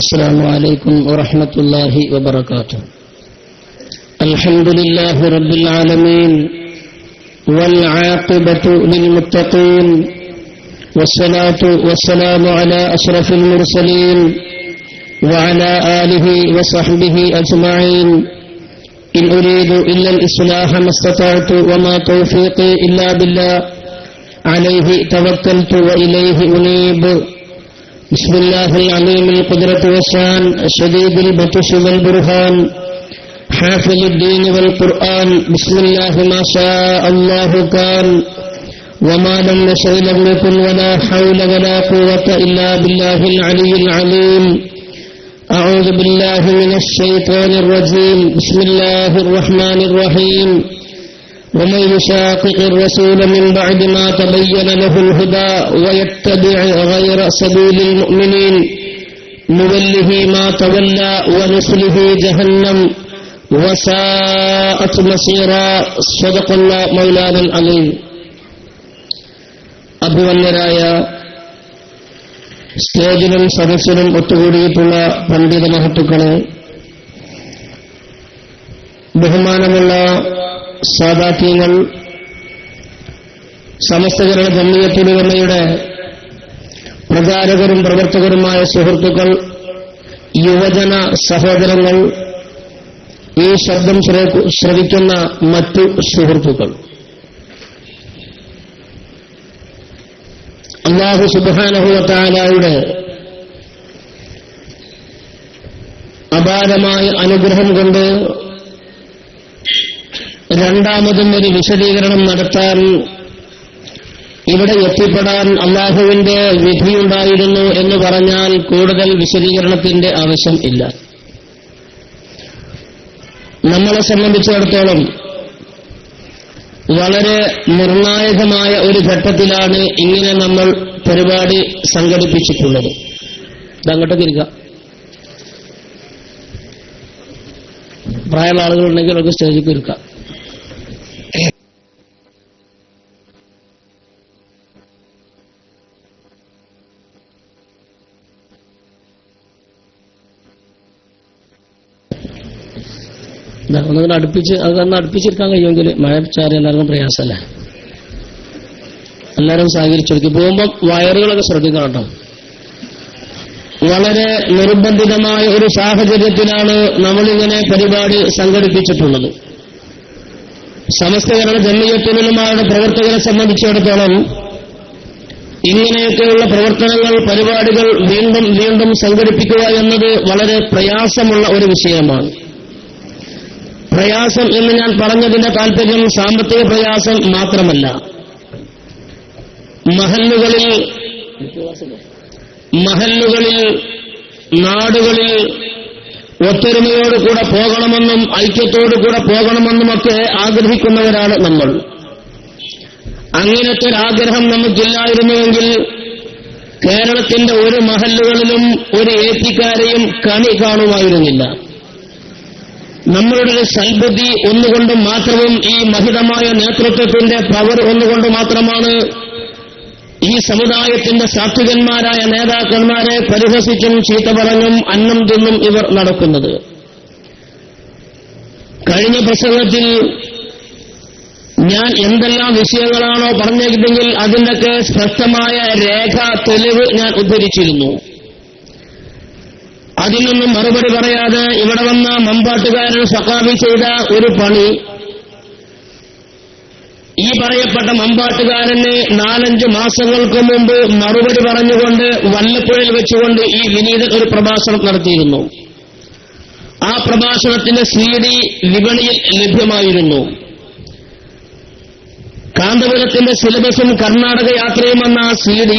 السلام عليكم ورحمة الله وبركاته. الحمد لله رب العالمين والعاقبة للمتقين والصلاة والسلام على أشرف المرسلين وعلى آله وصحبه أجمعين. إن أريد إلا الإصلاح ما استطعت وما توفيقي إلا بالله عليه توكلت وإليه أنيب. بسم الله العليم القدرة والشان شديد البطش والبرهان حافظ الدين والقرآن. بسم الله ما شاء الله كان وما لم يشأ لم يكن ولا حول ولا قوة إلا بالله العلي العليم. أعوذ بالله من الشيطان الرجيم. بسم الله الرحمن الرحيم. ومن يشاقق الرسول من بعد ما تبين له الهدى ويتبع غير سبيل المؤمنين نوله ما تولى ونصله جهنم وساءت مصيرا. صدق الله مولانا العظيم. അഭിവന്യരായ സ്റ്റേജിലും സദസ്സിലും ഒത്തുകൂടിയിട്ടുള്ള പണ്ഡിത മഹത്തുക്കളെ, ബഹുമാനമുള്ള സാദാത്യങ്ങൾ, സമസ്ത കേരള ജംഇയ്യത്തുൽ ഉലമയുടെ പ്രചാരകരും പ്രവർത്തകരുമായ സുഹൃത്തുക്കൾ, യുവജന സഹോദരങ്ങൾ, ഈ ശബ്ദം ശ്രവിക്കുന്ന മറ്റു സുഹൃത്തുക്കൾ, അല്ലാഹു സുബ്ഹാനഹു വ തആലയുടെ അപാരമായ അനുഗ്രഹം കൊണ്ട് രണ്ടാമതും ഒരു വിശദീകരണം നടത്താൻ, ഇവിടെ എത്തിപ്പെടാൻ അല്ലാഹുവിന്റെ വിധിയുണ്ടായിരുന്നു എന്ന് പറഞ്ഞാൽ കൂടുതൽ വിശദീകരണത്തിന്റെ ആവശ്യം ഇല്ല. നമ്മളെ സംബന്ധിച്ചിടത്തോളം വളരെ നിർണായകമായ ഒരു ഘട്ടത്തിലാണ് ഇങ്ങനെ നമ്മൾ പരിപാടി സംഘടിപ്പിച്ചിട്ടുള്ളത്. ഇതങ്ങോട്ടൊക്കെ ഇരിക്കാം. പ്രായമുള്ള ആളുകളുണ്ടെങ്കിൽ അവർക്ക് സ്റ്റേജിലേക്ക് ഇരിക്കാം. ഒന്നുകൂടെ അതൊന്ന് അടുപ്പിച്ചിരിക്കാൻ കഴിയുമെങ്കിൽ മഴ ചാരി എല്ലാവർക്കും പ്രയാസമല്ല. എല്ലാവരും സഹകരിച്ചെടുക്കും. പോകുമ്പോൾ വയറുകളൊക്കെ ശ്രദ്ധിക്കണം കേട്ടോ. വളരെ നിർബന്ധിതമായ ഒരു സാഹചര്യത്തിലാണ് നമ്മളിങ്ങനെ പരിപാടി സംഘടിപ്പിച്ചിട്ടുള്ളത്. സമസ്ത കേരള ജംഇയ്യത്തുൽ ഉലമയുടെ പ്രവർത്തകരെ സംബന്ധിച്ചിടത്തോളം ഇങ്ങനെയൊക്കെയുള്ള പ്രവർത്തനങ്ങൾ, പരിപാടികൾ വീണ്ടും വീണ്ടും സംഘടിപ്പിക്കുക എന്നത് വളരെ പ്രയാസമുള്ള ഒരു വിഷയമാണ്. പ്രയാസം എന്ന് ഞാൻ പറഞ്ഞതിന്റെ താല്പര്യം സാമ്പത്തിക പ്രയാസം മാത്രമല്ല. മഹല്ലുകളിൽ, നാടുകളിൽ ഒത്തൊരുമയോടുകൂടെ പോകണമെന്നും ഐക്യത്തോടുകൂടെ പോകണമെന്നുമൊക്കെ ആഗ്രഹിക്കുന്നവരാണ് നമ്മൾ. അങ്ങനത്തെ ഒരാഗ്രഹം നമുക്കില്ലായിരുന്നുവെങ്കിൽ കേരളത്തിന്റെ ഒരു മഹല്ലുകളിലും ഒരു ഏറ്റിക്കാരെയും കണി കാണുമായിരുന്നില്ല. നമ്മളുടെ സൽബുദ്ധി ഒന്നുകൊണ്ട് മാത്രവും ഈ മഹിതമായ നേതൃത്വത്തിന്റെ പവർ ഒന്നുകൊണ്ട് മാത്രമാണ് ഈ സമുദായത്തിന്റെ സാത്വികന്മാരായ നേതാക്കന്മാരെ പരിഹസിച്ചും ചീത്ത പറഞ്ഞും അന്നം തിന്നും ഇവർ നടക്കുന്നത്. കഴിഞ്ഞ പ്രസംഗത്തിൽ ഞാൻ എന്തെല്ലാം വിഷയങ്ങളാണോ പറഞ്ഞിരുന്നെങ്കിൽ അതിന്റെയൊക്കെ സ്പഷ്ടമായ രേഖ, തെളിവ് ഞാൻ ഉദ്ധരിച്ചിരുന്നു. അതിൽ നിന്നും മറുപടി പറയാതെ ഇവിടെ വന്ന മമ്പാട്ടുകാരൻ സഖാബി ചെയ്ത ഒരു പണി, ഈ പറയപ്പെട്ട മമ്പാട്ടുകാരന് 4-5 മാസങ്ങൾക്ക് മുമ്പ് മറുപടി പറഞ്ഞുകൊണ്ട് വല്ലപ്പുഴയിൽ വെച്ചുകൊണ്ട് ഈ വിനീതൻ ഒരു പ്രഭാഷണം നടത്തിയിരുന്നു. ആ പ്രഭാഷണത്തിന്റെ CD വിപണിയിൽ ലഭ്യമായിരുന്നു. കാന്തപുരത്തിന്റെ സിലബസും കർണാടക യാത്രയും എന്ന ആ CD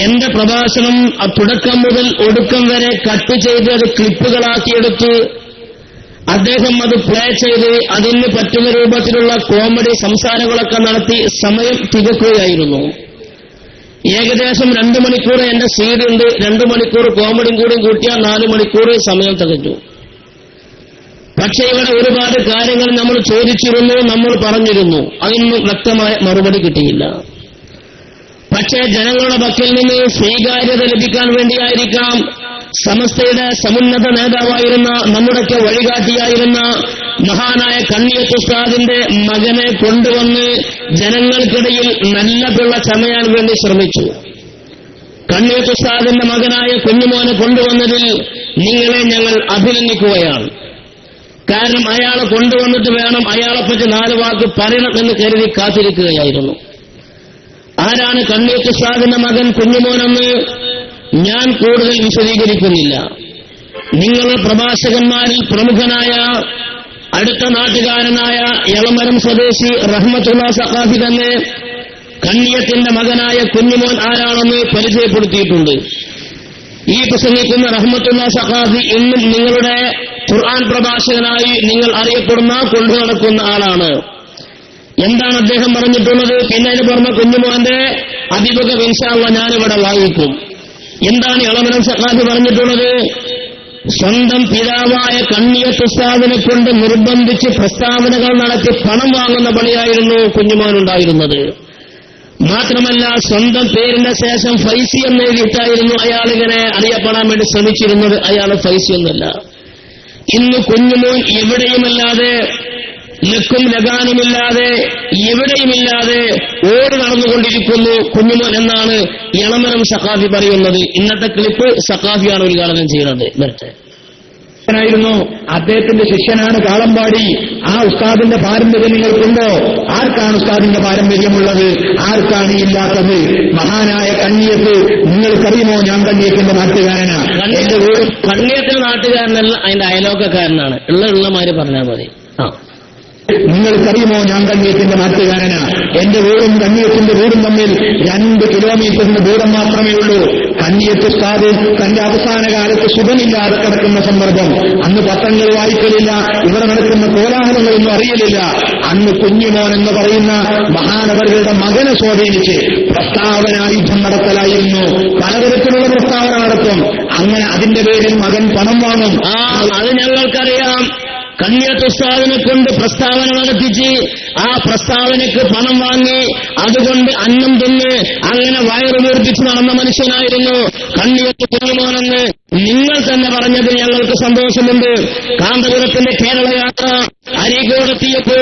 എന്റെ പ്രഭാഷണം തുടക്കം മുതൽ ഒടുക്കം വരെ കട്ട് ചെയ്ത് അത് ക്ലിപ്പുകളാക്കിയെടുത്ത് അദ്ദേഹം അത് പ്ലേ ചെയ്ത് അതിന് പറ്റുന്ന രൂപത്തിലുള്ള കോമഡി സംസാരങ്ങളൊക്കെ നടത്തി സമയം തികക്കുകയായിരുന്നു. ഏകദേശം 2 മണിക്കൂർ എന്റെ CD ഉണ്ട്. 2 മണിക്കൂർ കോമഡിയും കൂടി കൂട്ടിയാൽ 4 മണിക്കൂർ സമയം തികഞ്ഞു. പക്ഷേ ഇവിടെ ഒരുപാട് കാര്യങ്ങൾ നമ്മൾ ചോദിച്ചിരുന്നു, നമ്മൾ പറഞ്ഞിരുന്നു. അതിനൊന്നും വ്യക്തമായ മറുപടി കിട്ടിയില്ല. പക്ഷേ ജനങ്ങളുടെ പക്കൽ നിന്ന് സ്വീകാര്യത ലഭിക്കാൻ വേണ്ടിയായിരിക്കാം സമസ്തയുടെ സമുന്നത നേതാവായിരുന്ന നമ്മുടെയൊക്കെ വഴികാട്ടിയായിരുന്ന മഹാനായ കണ്ണിയത്ത് ഉസ്താദിന്റെ മകനെ കൊണ്ടുവന്ന് ജനങ്ങൾക്കിടയിൽ നല്ല പിള്ള ചമയാൻ വേണ്ടി ശ്രമിച്ചു. കണ്ണിയത്ത് ഉസ്താദിന്റെ മകനായ കുഞ്ഞുമോനെ കൊണ്ടുവന്നതിൽ നിങ്ങളെ ഞങ്ങൾ അഭിനന്ദിക്കുകയാണ്. കാരണം അയാളെ കൊണ്ടുവന്നിട്ട് വേണം അയാളെപ്പറ്റി 4 വാക്ക് പറയണമെന്ന് കരുതി കാത്തിരിക്കുകയായിരുന്നു. ആരാണ് കണ്ണിയത്ത് ഉസ്താദിന്റെ മകൻ കുഞ്ഞുമോനെന്ന് ഞാൻ കൂടുതൽ വിശദീകരിക്കുന്നില്ല. നിങ്ങളുടെ പ്രഭാഷകന്മാരിൽ പ്രമുഖനായ അടുത്ത നാട്ടുകാരനായ എളമരം സ്വദേശി റഹ്മത്തുള്ള സഖാഫി തന്നെ കണ്ണിയത്തിന്റെ മകനായ കുഞ്ഞുമോൻ ആരാണെന്ന് പരിചയപ്പെടുത്തിയിട്ടുണ്ട്. ഈ പ്രസംഗിക്കുന്ന റഹ്മത്തുള്ള സഖാഫി ഇന്നും നിങ്ങളുടെ ഖുർആൻ പ്രഭാഷകനായി നിങ്ങൾ അറിയപ്പെടുന്ന കൊണ്ടു നടക്കുന്ന ആളാണ്. എന്താണ് അദ്ദേഹം പറഞ്ഞിട്ടുള്ളത്? പിന്നെ അതിന് പുറമെ കുഞ്ഞുമോന്റെ അഭിമുഖം ഇൻഷാ അല്ലാഹ് ഞാനിവിടെ വായിക്കും. എന്താണ് എളമരം സഖാഫി പറഞ്ഞിട്ടുള്ളത്? സ്വന്തം പിതാവായ കണ്ണിയത്ത് ഉസ്താദിനെ കൊണ്ട് നിർബന്ധിച്ച് പ്രസ്താവനകൾ നടത്തി പണം വാങ്ങുന്ന പണിയായിരുന്നു കുഞ്ഞുമോനുണ്ടായിരുന്നത്. മാത്രമല്ല സ്വന്തം പേരിന്റെ ശേഷം ഫൈസി എന്ന് എഴുതിയിട്ടായിരുന്നു അയാളിങ്ങനെ അറിയപ്പെടാൻ വേണ്ടി ശ്രമിച്ചിരുന്നത്. അയാൾ ഫൈസി ഒന്നല്ല. ഇന്ന് കുഞ്ഞുമോൻ എവിടെയുമല്ലാതെ ലക്കും ലഗാനുമില്ലാതെ എവിടെയുമില്ലാതെ ഓടി നടന്നുകൊണ്ടിരിക്കുന്നു കുഞ്ഞുമോൻ എന്നാണ് എളമരം സഖാഫി പറയുന്നത്. ഇന്നത്തെ ക്ലിപ്പ് സഖാഫിയാണ് ഉദ്ഘാടനം ചെയ്യുന്നത്. വരട്ടെ. ായിരുന്നു അദ്ദേഹത്തിന്റെ ശിഷ്യനാണ് കാളമ്പാടി. ആ ഉസ്താദിന്റെ പാരമ്പര്യം നിങ്ങൾക്കുണ്ടോ? ആർക്കാണ് ഉസ്താദിന്റെ പാരമ്പര്യമുള്ളത്? ആർക്കാണ് ഇല്ലാത്തത്? മഹാനായ കണ്ണിയത്ത് നിങ്ങൾക്കറിയുമോ? ഞാൻ കണ്ണിയത്തിന്റെ നാട്ടുകാരനാ. എന്റെ വീടും കണ്ണിയത്തിന്റെ നാട്ടുകാരനല്ല, അതിന്റെ അയലോക്കക്കാരനാണ്. ഉള്ളമാര് പറഞ്ഞാൽ മതി. നിങ്ങൾക്കറിയുമോ? ഞാൻ കണ്ണിയത്തിന്റെ നാട്ടുകാരനാ. എന്റെ വീടും കണ്ണിയത്തിന്റെ വീടും തമ്മിൽ 2 കിലോമീറ്ററിന് ദൂരം മാത്രമേ ഉള്ളൂ. കണ്ണിയത്ത് ഉസ്താദ് തന്റെ അവസാന കാലത്ത് സുഖമില്ലാതെ കിടക്കുന്ന സന്ദർഭം. അന്ന് പത്രങ്ങൾ വായിക്കലില്ല, ഇവിടെ നടക്കുന്ന കോലാഹലങ്ങളൊന്നും അറിയലില്ല. അന്ന് കുഞ്ഞുമോൻ എന്ന് പറയുന്ന മഹാനവരുടെ മകനെ സ്വാധീനിച്ച് പ്രസ്താവനായുധം നടത്തലായിരുന്നു. പലതരത്തിലുള്ള പ്രസ്താവന നടത്തും. അങ്ങനെ അതിന്റെ പേരിൽ മകൻ പണം വാങ്ങും. അത് ഞങ്ങൾക്കറിയാം. കണ്ണിയത്ത് ഉസ്താദിനെ കൊണ്ട് പ്രസ്താവന നടത്തിച്ച് ആ പ്രസ്താവനയ്ക്ക് പണം വാങ്ങി അതുകൊണ്ട് അന്നം തിന്ന് അങ്ങനെ വയറ് വീർപ്പിച്ച് നടന്ന മനുഷ്യനായിരുന്നു കണ്ണിയത്ത് കുഞ്ഞുമോനെന്ന് നിങ്ങൾ തന്നെ പറഞ്ഞതിൽ ഞങ്ങൾക്ക് സന്തോഷമുണ്ട്. കാന്തപുരത്തിന്റെ കേരള യാത്ര അരീക്കോടെത്തിയപ്പോ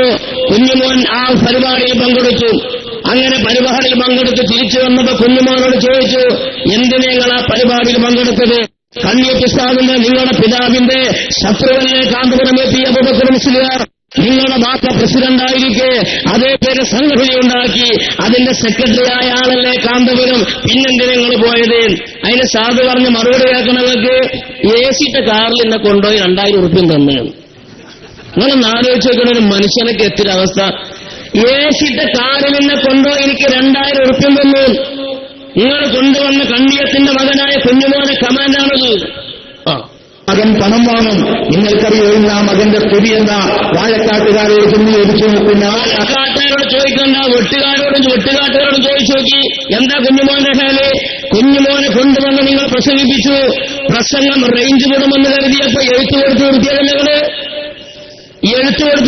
കുഞ്ഞുമോൻ ആ പരിപാടിയിൽ പങ്കെടുത്തു. അങ്ങനെ പരിപാടിയിൽ പങ്കെടുത്ത് തിരിച്ചു വന്നപ്പോ കുഞ്ഞുമോനോട് ചോദിച്ചു, എന്തിനെ നിങ്ങൾ ആ പരിപാടിയിൽ പങ്കെടുത്തത്? കണ്ണിയത്ത് ഉസ്താദിന്റെ നിങ്ങളുടെ പിതാവിന്റെ ശത്രുവല്ലേ കാന്തപുരം എത്തിയ അബൂബക്കർ മുസ്ലിയാർ? നിങ്ങളുടെ ബാപ്പ പ്രസിഡന്റായിരിക്കെ അതേ പേര് സംഘടനയുണ്ടാക്കി അതിന്റെ സെക്രട്ടറി ആയ ആളല്ലേ കാന്തപുരം? പിന്നെന്തിന് നിങ്ങൾ പോയത്? അതിന് സാധു പറഞ്ഞ് മറുപടി കേൾക്കണവർക്ക് AC കാറിൽ എന്നെ കൊണ്ടുപോയി 2000 ഉറുപ്പ്യം തന്നു. നിങ്ങളൊന്ന് ആലോചിച്ച് നോക്കുന്ന ഒരു മനുഷ്യനൊക്കെ എത്തിയൊരവസ്ഥ. AC കാറിൽ എന്നെ കൊണ്ടുപോയി എനിക്ക് 2000 ഉറുപ്പ്യം തന്നു. നിങ്ങൾ കൊണ്ടുവന്ന കണ്ണിയത്തിന്റെ മകനായ കുഞ്ഞുമോനെ കമാൻഡാണത്. മകൻ പണം വാങ്ങും. നിങ്ങൾക്കറിയോ ഇന്ന് ആ മകന്റെ സ്ഥിതി എന്താ? വാഴക്കാട്ടുകാരോട് ചെന്ന് ചോദിച്ചു നോക്കുന്ന വാഴക്കാട്ടുകാരോട് ചോദിക്കണ്ട, വെട്ടുകാട്ടുകാരോട് ചോദിച്ചു നോക്കി എന്താ കുഞ്ഞുമോന്റെ ഹാല്? കുഞ്ഞുമോനെ കൊണ്ടുവന്ന് നിങ്ങൾ പ്രസംഗിപ്പിച്ചു. പ്രസംഗം റേഞ്ച് വിടുമെന്ന് കരുതിയപ്പോ എഴുത്തു കൊടുത്ത്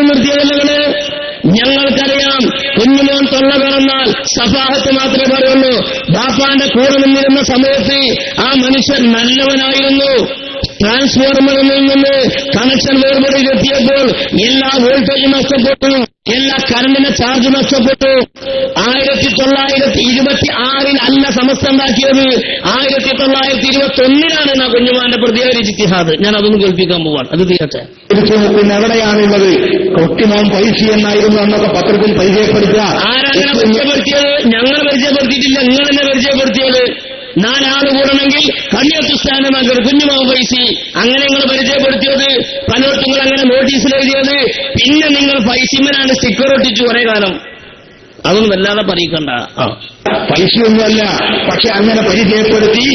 നിർത്തിയതല്ലേ? ഞങ്ങൾക്കറിയാം കുഞ്ഞുമോൻ തൊള്ള പിറന്നാൽ സഫാഹത്ത് മാത്രമേ പറയുള്ളൂ. ബാപ്പാന്റെ കൂടെ നിന്നിരുന്ന സമയത്ത് ആ മനുഷ്യൻ നല്ലവനായിരുന്നു. ട്രാൻസ്ഫോർമറിൽ നിന്ന് കണക്ഷൻ വേർപെടുത്തിയപ്പോൾ എല്ലാ വോൾട്ടേജും നഷ്ടപ്പെട്ടു, എല്ലാ കറണ്ടിന്റെ ചാർജ് നഷ്ടപ്പെട്ടു. 1926 അല്ല സമസ്ത ഉണ്ടാക്കിയത്, 1921 ആ കുഞ്ഞുമാന്റെ പ്രത്യേക ജിത്തിഹാദ്. ഞാൻ അതൊന്ന് കേൾപ്പിക്കാൻ പോവാണ്. അത് തീരട്ടെ. പിന്നെ എവിടെയാണുള്ളത്? കൊട്ടിമോൻ പൈസ എന്നായിരുന്നു അന്നൊക്കെ പത്രത്തിൽ പരിചയപ്പെടുത്തുക. ആരാണ് പരിചയപ്പെടുത്തിയത്? ഞങ്ങൾ പരിചയപ്പെടുത്തിയിട്ടില്ല, നിങ്ങൾ തന്നെ പരിചയപ്പെടുത്തിയത്. 4 ആള് കൂടണമെങ്കിൽ കണ്ണിയത്ത് ഉസ്താദിന്റെ മകൻ കുഞ്ഞുമോൻ പൈസി അങ്ങനെ നിങ്ങൾ പരിചയപ്പെടുത്തിയത്. പലർക്കും നിങ്ങൾ അങ്ങനെ നോട്ടീസിൽ എഴുതിയത്. പിന്നെ നിങ്ങൾ പൈസിമനാണ് സ്റ്റിക്കർ ഒട്ടിച്ചു കുറെ കാലം. അതൊന്നും വല്ലാതെ പറയിക്കണ്ട. പൈസയൊന്നുമല്ല, പക്ഷെ അങ്ങനെ പരിചയപ്പെടുത്തി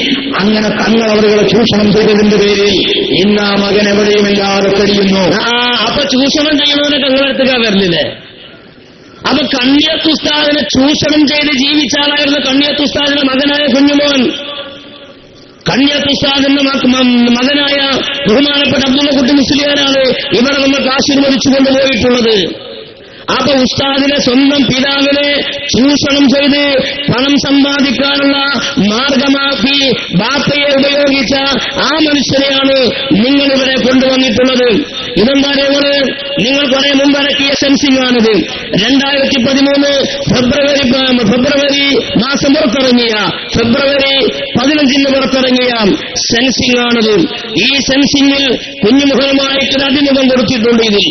അങ്ങനെ തങ്ങൾ അവരുടെ ചൂഷണം ചെയ്തതിന്റെ പേരിൽ ഇന്ന് ആ മകൻ എവിടെയുമില്ലാതെ കഴിയുന്നു. അപ്പൊ ചൂഷണം ചെയ്യണവനെ തങ്ങളെടുത്തുക വരലില്ലേ? അപ്പൊ കണ്ണിയത്ത് ഉസ്താദിനെ ചൂഷണം ചെയ്ത് ജീവിച്ച ആളായിരുന്നു കണ്ണിയത്ത് ഉസ്താദിന്റെ മകനായ കുഞ്ഞുമോൻ. കണ്ണിയത്ത് ഉസ്താദിന്റെ മകനായ ബഹുമാനപ്പെട്ട അബ്ദുള്ള കുട്ടി മുസ്ലിയാരാണ് ഇവിടെ നമ്മൾ കാശിൽ മരിച്ചു കൊണ്ടുപോയിട്ടുള്ളത്. അപ്പൊ ഉസ്താദിനെ സ്വന്തം പിതാവിനെ ചൂഷണം ചെയ്ത് പണം സമ്പാദിക്കാനുള്ള മാർഗമാക്കി ബാപ്പയെ ഉപയോഗിച്ച ആ മനുഷ്യരെയാണ് നിങ്ങളിവിടെ കൊണ്ടുവന്നിട്ടുള്ളത്. ഇതെന്താ നിങ്ങൾ കുറെ മുമ്പിറക്കിയ സെൻസിംഗ് ആണിത്. 2013 ഫെബ്രുവരി മാസം പുറത്തിറങ്ങിയ ഫെബ്രുവരി 15 പുറത്തിറങ്ങിയ സെൻസിംഗ് ആണിത്. ഈ സെൻസിംഗിൽ കുഞ്ഞുമുഖനുമായിട്ടൊരു അഭിമുഖം കൊടുത്തിട്ടുണ്ട്. ഇതിൽ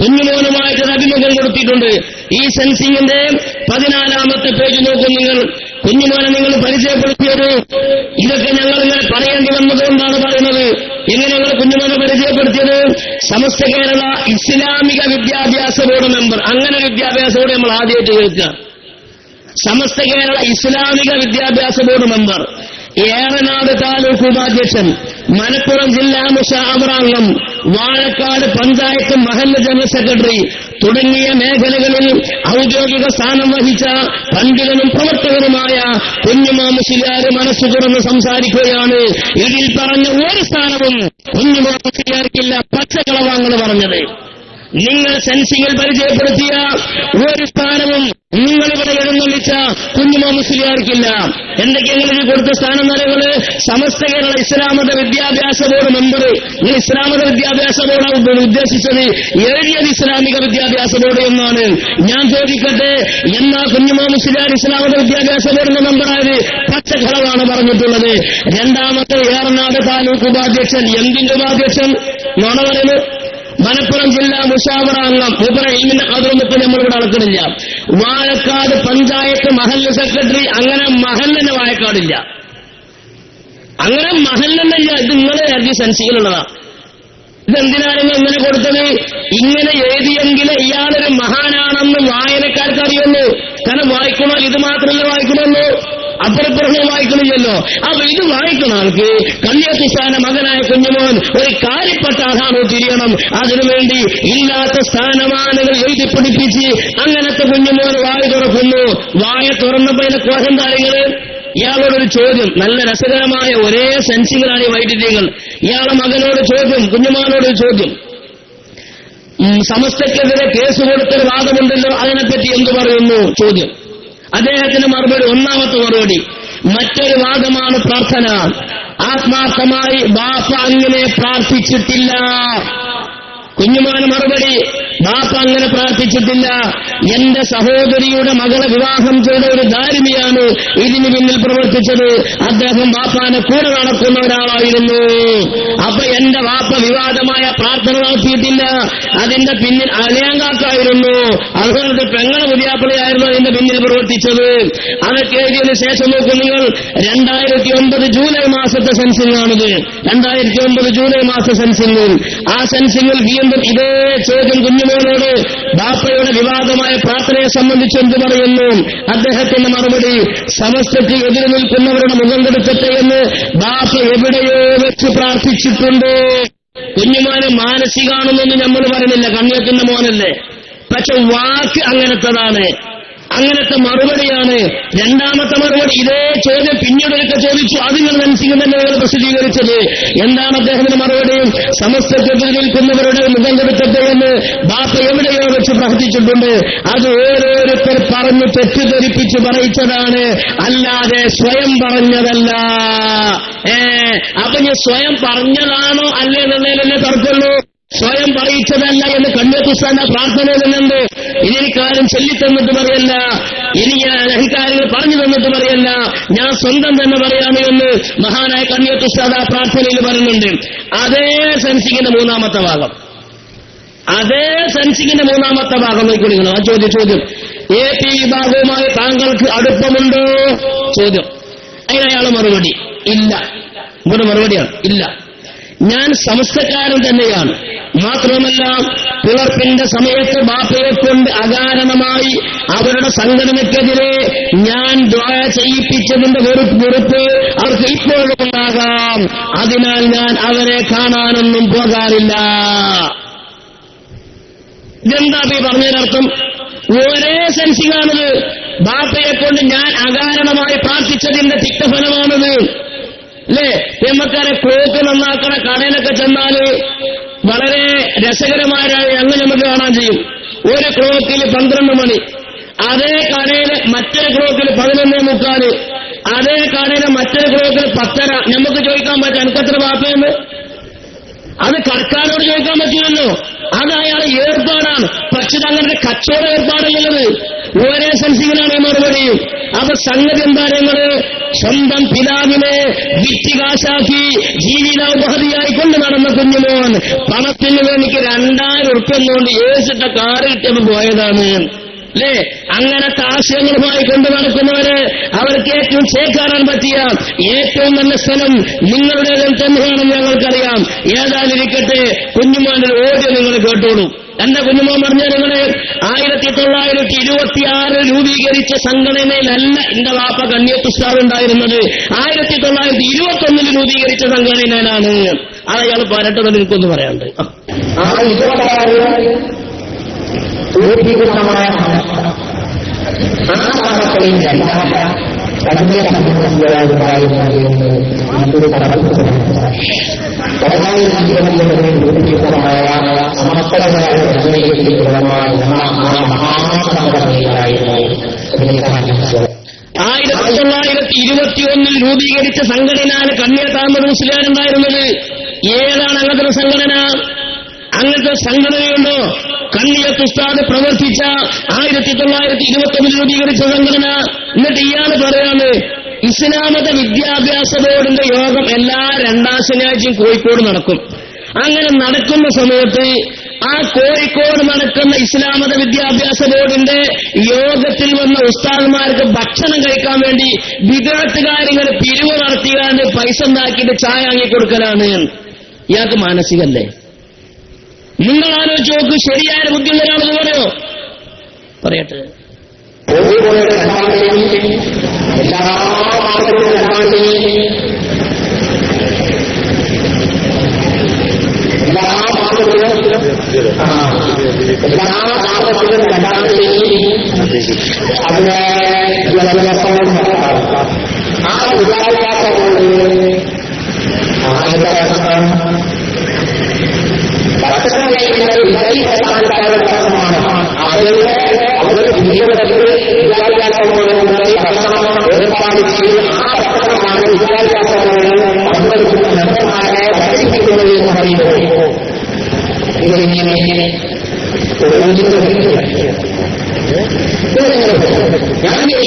കുഞ്ഞുമോനുമായിട്ടൊരു അഭിമുഖം കൊടുത്തിട്ടുണ്ട്. ഈ സെൻസിംഗിന്റെ 14ാമത്തെ പേജ് നോക്കും നിങ്ങൾ. കുഞ്ഞുമോനെ നിങ്ങൾ പരിചയപ്പെടുത്തിയത് ഇതൊക്കെ ഞങ്ങൾ ഇങ്ങനെ പറയേണ്ടി വന്നതുകൊണ്ടാണ് പറയുന്നത്. എങ്ങനെ ഞങ്ങൾ കുഞ്ഞുമോനെ പരിചയപ്പെടുത്തിയത്? സമസ്ത കേരള ഇസ്ലാമിക വിദ്യാഭ്യാസ ബോർഡ് മെമ്പർ. അങ്ങനെ വിദ്യാഭ്യാസ ബോർഡ് നമ്മൾ ആദ്യമായിട്ട് കേൾക്കുക. സമസ്ത കേരള ഇസ്ലാമിക വിദ്യാഭ്യാസ ബോർഡ് മെമ്പർ, ഏറനാട് താലൂക്ക് ഉപാധ്യക്ഷൻ, മലപ്പുറം ജില്ലാ മുശാവറ അംഗം, വാഴക്കാട് പഞ്ചായത്ത് മഹല്ല് ജനറൽ സെക്രട്ടറി തുടങ്ങിയ മേഖലകളിൽ ഔദ്യോഗിക സ്ഥാനം വഹിച്ച പണ്ഡിതനും പ്രവർത്തകനുമായ കുഞ്ഞുമാ മുസ്ലിയാർ മനസ്സു തുറന്ന് സംസാരിക്കുകയാണ്. ഇതിൽ പറഞ്ഞ ഒരു സ്ഥാനവും കുഞ്ഞുമാ മുസ്ലിയാർക്കില്ല. പച്ചക്കളവാങ്ങൾ പറഞ്ഞത്. നിങ്ങൾ സെൻസിംഗിൽ പരിചയപ്പെടുത്തിയ ഒരു സ്ഥാനവും നിങ്ങളിവിടെ എഴുന്നള്ളിച്ച കുഞ്ഞുമാ മുസ്ലിയാർക്കില്ല. എന്തൊക്കെയാണ് കൊടുത്ത സ്ഥാനം നിലകള്? സമസ്ത കേരള ഇസ്ലാമത വിദ്യാഭ്യാസ ബോർഡ് മെമ്പർ. ഈ ഇസ്ലാമത വിദ്യാഭ്യാസ ബോർഡ് ഉദ്ദേശിച്ചത് എഴുതിയത് ഇസ്ലാമിക വിദ്യാഭ്യാസ ബോർഡ് എന്നാണ്. ഞാൻ ചോദിക്കട്ടെ, എന്നാ കുഞ്ഞുമാ മുസ്ലിയാർ ഇസ്ലാമത വിദ്യാഭ്യാസ ബോർഡിന്റെ മെമ്പറായത്? പച്ചക്കളവാണ് പറഞ്ഞിട്ടുള്ളത്. രണ്ടാമത്തെ ഏറനാട് താലൂക്ക് ഉപാധ്യക്ഷൻ. എന്തിന്റെ ഉപാധ്യക്ഷൻ? നോണ പറയുന്നു. മലപ്പുറം ജില്ലാ മുശാവറ അംഗം. അതൊന്നും ഇപ്പൊ നമ്മളിവിടെ നടക്കുന്നില്ല. വാഴക്കാട് പഞ്ചായത്ത് മഹല്ല് സെക്രട്ടറി. അങ്ങനെ മഹല്ലിന് വാഴക്കാടില്ല, അങ്ങനെ മഹല്ലില്ല. ഇത് നിങ്ങളെ എഴുതി സെൻസിയിലുള്ളതാ. ഇതെന്തിനാണ് ഇങ്ങനെ കൊടുത്തത്? ഇങ്ങനെ എഴുതിയെങ്കിൽ ഇയാളൊരു മഹാനാണെന്ന് വായനക്കാർക്ക് അറിയുള്ളൂ. കാരണം വായിക്കണോ ഇത് മാത്രമല്ല വായിക്കണമല്ലോ, അപ്പുറപ്പുറമേ വായിക്കണില്ലല്ലോ. അപ്പൊ ഇത് വായിക്കുന്ന ആൾക്ക് കല്യാത്തുസ്ഥാന മകനായ കുഞ്ഞുമോൻ ഒരു കാര്യപ്പെട്ട ആളാണോ തിരിയണം. അതിനുവേണ്ടി ഇല്ലാത്ത സ്ഥാനമാനങ്ങൾ എഴുതി പിടിപ്പിച്ച് അങ്ങനത്തെ കുഞ്ഞുമോൻ വായ തുറക്കുന്നു. വായ തുറന്നപ്പോ അതിന്റെ കോഹം കാര്യങ്ങള്. ഇയാളോടൊരു ചോദ്യം, നല്ല രസകരമായ ഒരേ സെൻസിങ്ങളാണ് ഈ വൈദ്യുതികൾ. ഇയാളെ മകനോട് ചോദ്യം, കുഞ്ഞുമോനോട് ചോദ്യം. സമസ്തക്കെതിരെ കേസ് കൊടുത്തൊരു വാദമുണ്ടല്ലോ, അതിനെപ്പറ്റി എന്തു പറയുന്നു ചോദ്യം. അദ്ദേഹത്തിന് മറുപടി, ഒന്നാമത്തെ മറുപടി, മറ്റൊരു വാദമാണ് പ്രാർത്ഥന. ആത്മാർത്ഥമായി ബാപ്പ അങ്ങനെ പ്രാർത്ഥിച്ചിട്ടില്ല. കുഞ്ഞുമോന് മറുപടി, ബാപ്പ അങ്ങനെ പ്രാർത്ഥിച്ചിട്ടില്ല. എന്റെ സഹോദരിയുടെ മകളെ വിവാഹം ചെയ്ത ഒരു ദാരിമിയാണ് ഇതിന് പിന്നിൽ പ്രവർത്തിച്ചത്. അദ്ദേഹം ബാപ്പാനെ കൂടെ നടക്കുന്ന ഒരാളായിരുന്നു. അപ്പൊ എന്റെ ബാപ്പ വിവാദമായ പ്രാർത്ഥന നടത്തിയിട്ടില്ല. അതിന്റെ പിന്നിൽ അലയാങ്കാക്കായിരുന്നു. അതുകൊണ്ട് പെങ്ങളെ പുതിയാപ്പിളയായിരുന്നു അതിന്റെ പിന്നിൽ പ്രവർത്തിച്ചത്. അതൊക്കെ എഴുതിയതിനു ശേഷം നോക്കും നിങ്ങൾ. 2009 ജൂലൈ മാസത്തെ സെൻസിംഗ് ആണിത്. 2009 ജൂലൈ മാസ സെൻസിംഗ്. ആ സെൻസിംഗിൽ വീണ്ടും ഇതേ ചോദ്യം കുഞ്ഞുമോനോട്, ബാപ്പയുടെ വിവാദമായ പ്രാർത്ഥനയെ സംബന്ധിച്ച് എന്ത് പറയുന്നു? അദ്ദേഹത്തിന്റെ മറുപടി, സമസ്തയ്ക്ക് എതിര് നിൽക്കുന്നവരുടെ മുഖം കെടുക്കട്ടെ എന്ന് ബാപ്പ എവിടെയോ വെച്ച് പ്രാർത്ഥിച്ചിട്ടുണ്ട്. കുഞ്ഞുമോന് മാനസികാണെന്നൊന്നും നമ്മൾ പറയുന്നില്ല, കണ്ണിയത്തിന്റെ മോനല്ലേ. പക്ഷെ വാക്ക് അങ്ങനത്തതാണ്, അങ്ങനത്തെ മറുപടിയാണ്. രണ്ടാമത്തെ മറുപടി, ഇതേ ചോദ്യം പിന്നീടൊക്കെ ചോദിച്ചു. അതിങ്ങൾ സെൻസിംഗ് തന്നെ പ്രസിദ്ധീകരിച്ചത്. എന്താണ് അദ്ദേഹത്തിന്റെ മറുപടി? സമസ്തക്കെതിരെ നിൽക്കുന്നവരുടെ മുഖം കെടുക്കട്ടെ എന്ന് ബാപ്പ എവിടെയോ വെച്ച് പ്രാർത്ഥിച്ചിട്ടുണ്ട്. അത് ഓരോരുത്തർ പറഞ്ഞു തെറ്റിദ്ധരിപ്പിച്ച് പറയിച്ചതാണ്, അല്ലാതെ സ്വയം പറഞ്ഞതല്ല. അപ്പൊ ഞാൻ സ്വയം പറഞ്ഞതാണോ അല്ലേ എന്നുള്ളതിലല്ലേ തർക്കമുള്ളൂ. സ്വയം പറയിച്ചതല്ല എന്ന് കണ്ണിയത്തുസ്ഥാന്റെ പ്രാർത്ഥനയിൽ നിന്നുണ്ട്. ഇനിക്കാരും ചൊല്ലിത്തന്നിട്ട് പറയല്ല, ഇനി ഞാൻ അഹങ്കാരികൾ പറഞ്ഞു തന്നിട്ട് പറയല്ല, ഞാൻ സ്വന്തം തന്നെ പറയാണ് എന്ന് മഹാനായ കണ്ണിയത്തുസ്ഥാദ് ആ പ്രാർത്ഥനയിൽ പറയുന്നുണ്ട്. അതേ സെൻസിംഗിന്റെ മൂന്നാമത്തെ ഭാഗം, അതേ സെൻസിംഗിന്റെ മൂന്നാമത്തെ ഭാഗം നോക്കിക്കൊടുക്കണം. ആ ചോദ്യം, AP വിഭാഗവുമായി താങ്കൾക്ക് അടുപ്പമുണ്ടോ? ചോദ്യം. അതിനയാളെ മറുപടി, ഇല്ല. ഇവിടെ മറുപടിയാണ്, ഇല്ല. ഞാൻ സമസ്തക്കാരൻ തന്നെയാണ്. മാത്രമല്ല പിളർപ്പിന്റെ സമയത്ത് ബാപ്പയെ കൊണ്ട് അകാരണമായി അവരുടെ സംഘടനയ്ക്കെതിരെ ഞാൻ ദ്വാ ചെയ്യിപ്പിച്ചതിന്റെ വെറുപ്പ് അവർക്ക് ഇപ്പോഴും ഉണ്ടാകാം. അതിനാൽ ഞാൻ അവരെ കാണാനൊന്നും പോകാറില്ല. ഇതെന്താ പറഞ്ഞതിനർത്ഥം? ഒരേ സെൻസിംഗാണിത്. ബാപ്പയെ കൊണ്ട് ഞാൻ അകാരണമായി പ്രാർത്ഥിച്ചതിന്റെ തിക്തഫലമാണിത്. അല്ലേ? നമ്മക്കാരെ ക്ലോക്ക് നന്നാക്കണ കടയിലൊക്കെ ചെന്നാല് വളരെ രസകരമായ അങ്ങനെ നമുക്ക് കാണാൻ ചെയ്യും. ഒരു ക്ലോക്കിൽ 12 മണി, അതേ കടയിൽ മറ്റൊരു ക്ലോക്കിൽ 11:45, അതേ കടയിൽ മറ്റൊരു ക്ലോക്കിൽ 10:30. നമുക്ക് ചോദിക്കാൻ പറ്റും എനിക്കെത്ര ബാപ്പയെന്ന്? അത് കടക്കാരോട് ചോദിക്കാൻ പറ്റില്ലല്ലോ. അത് അയാൾ ഏർപ്പാടാണ്. പക്ഷെ അങ്ങനത്തെ കച്ചവട ഏർപ്പാടുള്ളത് ഒരേ സെൻസിങ്ങിലാണ് ഈ മറുപടി. അപ്പൊ സംഗതി എന്താ പറയുന്നത്? സ്വന്തം പിതാവിനെ വിറ്റികാശാക്കി ജീവിതോപാധിയായി കൊണ്ട് നടന്ന കുഞ്ഞുമോൻ പണത്തിന് വേണ്ടിക്ക് 2000 ഉറുപ്പ്യ കൊണ്ട് ഏസിട്ട കാറ് കിട്ടിയപ്പോ പോയതാണ് അല്ലേ? അങ്ങനത്തെ ആശയങ്ങളുമായി കൊണ്ടു നടക്കുന്നവര് അവർക്ക് ഏറ്റവും ചേക്കാറാൻ പറ്റിയ ഏറ്റവും നല്ല സ്ഥലം നിങ്ങളുടെ തന്നെയാണെന്ന് ഞങ്ങൾക്കറിയാം. ഏതായാലിരിക്കട്ടെ, കുഞ്ഞുമോന്റെ ഓഡിയോ നിങ്ങൾ കേട്ടോളൂ. എന്റെ കുഞ്ഞുമോൻ പറഞ്ഞ നിങ്ങള് 1926 രൂപീകരിച്ച സംഘടനയിലല്ല എന്റെ വാപ്പ കണ്ണിയത്ത് ഉസ്താദ് ഉണ്ടായിരുന്നത്. 1921 രൂപീകരിച്ച സംഘടനയിലാണ്. അയാൾ പറയട്ടെന്ന് എനിക്കൊന്ന് പറയാനുണ്ട്. രൂപീകരിച്ച സംഘടനയാണ് കണ്ണിയത്ത് അഹമ്മദ് മുസ്ലിയാർ ഉണ്ടായിരുന്നത്. ഏതാണ് അങ്ങനത്തെ സംഘടന? അങ്ങനത്തെ സംഘടനയുണ്ടോ? കണ്ണിയത്ത് ഉസ്താദ് പ്രവർത്തിച്ച 1921 രൂപീകരിച്ച സംഘടന. എന്നിട്ട് ഇയാൾ പറയാണ് ഇസ്ലാമത വിദ്യാഭ്യാസ ബോർഡിന്റെ യോഗം എല്ലാ 2ാം ശനിയാഴ്ചയും കോഴിക്കോട് നടക്കും. അങ്ങനെ നടക്കുന്ന സമയത്ത് ആ കോഴിക്കോട് നടക്കുന്ന ഇസ്ലാമത വിദ്യാഭ്യാസ ബോർഡിന്റെ യോഗത്തിൽ വന്ന ഉസ്താദന്മാർക്ക് ഭക്ഷണം കഴിക്കാൻ വേണ്ടി വിദഗ്ധകാര്യങ്ങൾ പിരിവ് നടത്തിയാണ്ട് പൈസ ഉണ്ടാക്കിയിട്ട് ചായ വാങ്ങിക്കൊടുക്കലാണ്. ഇയാൾക്ക് മാനസികല്ലേ? നിങ്ങൾ ആലോചിച്ച് നോക്ക്. ശരിയായ ബുദ്ധിയുള്ളവരാണെന്ന് പറയോ? പറയട്ടെ.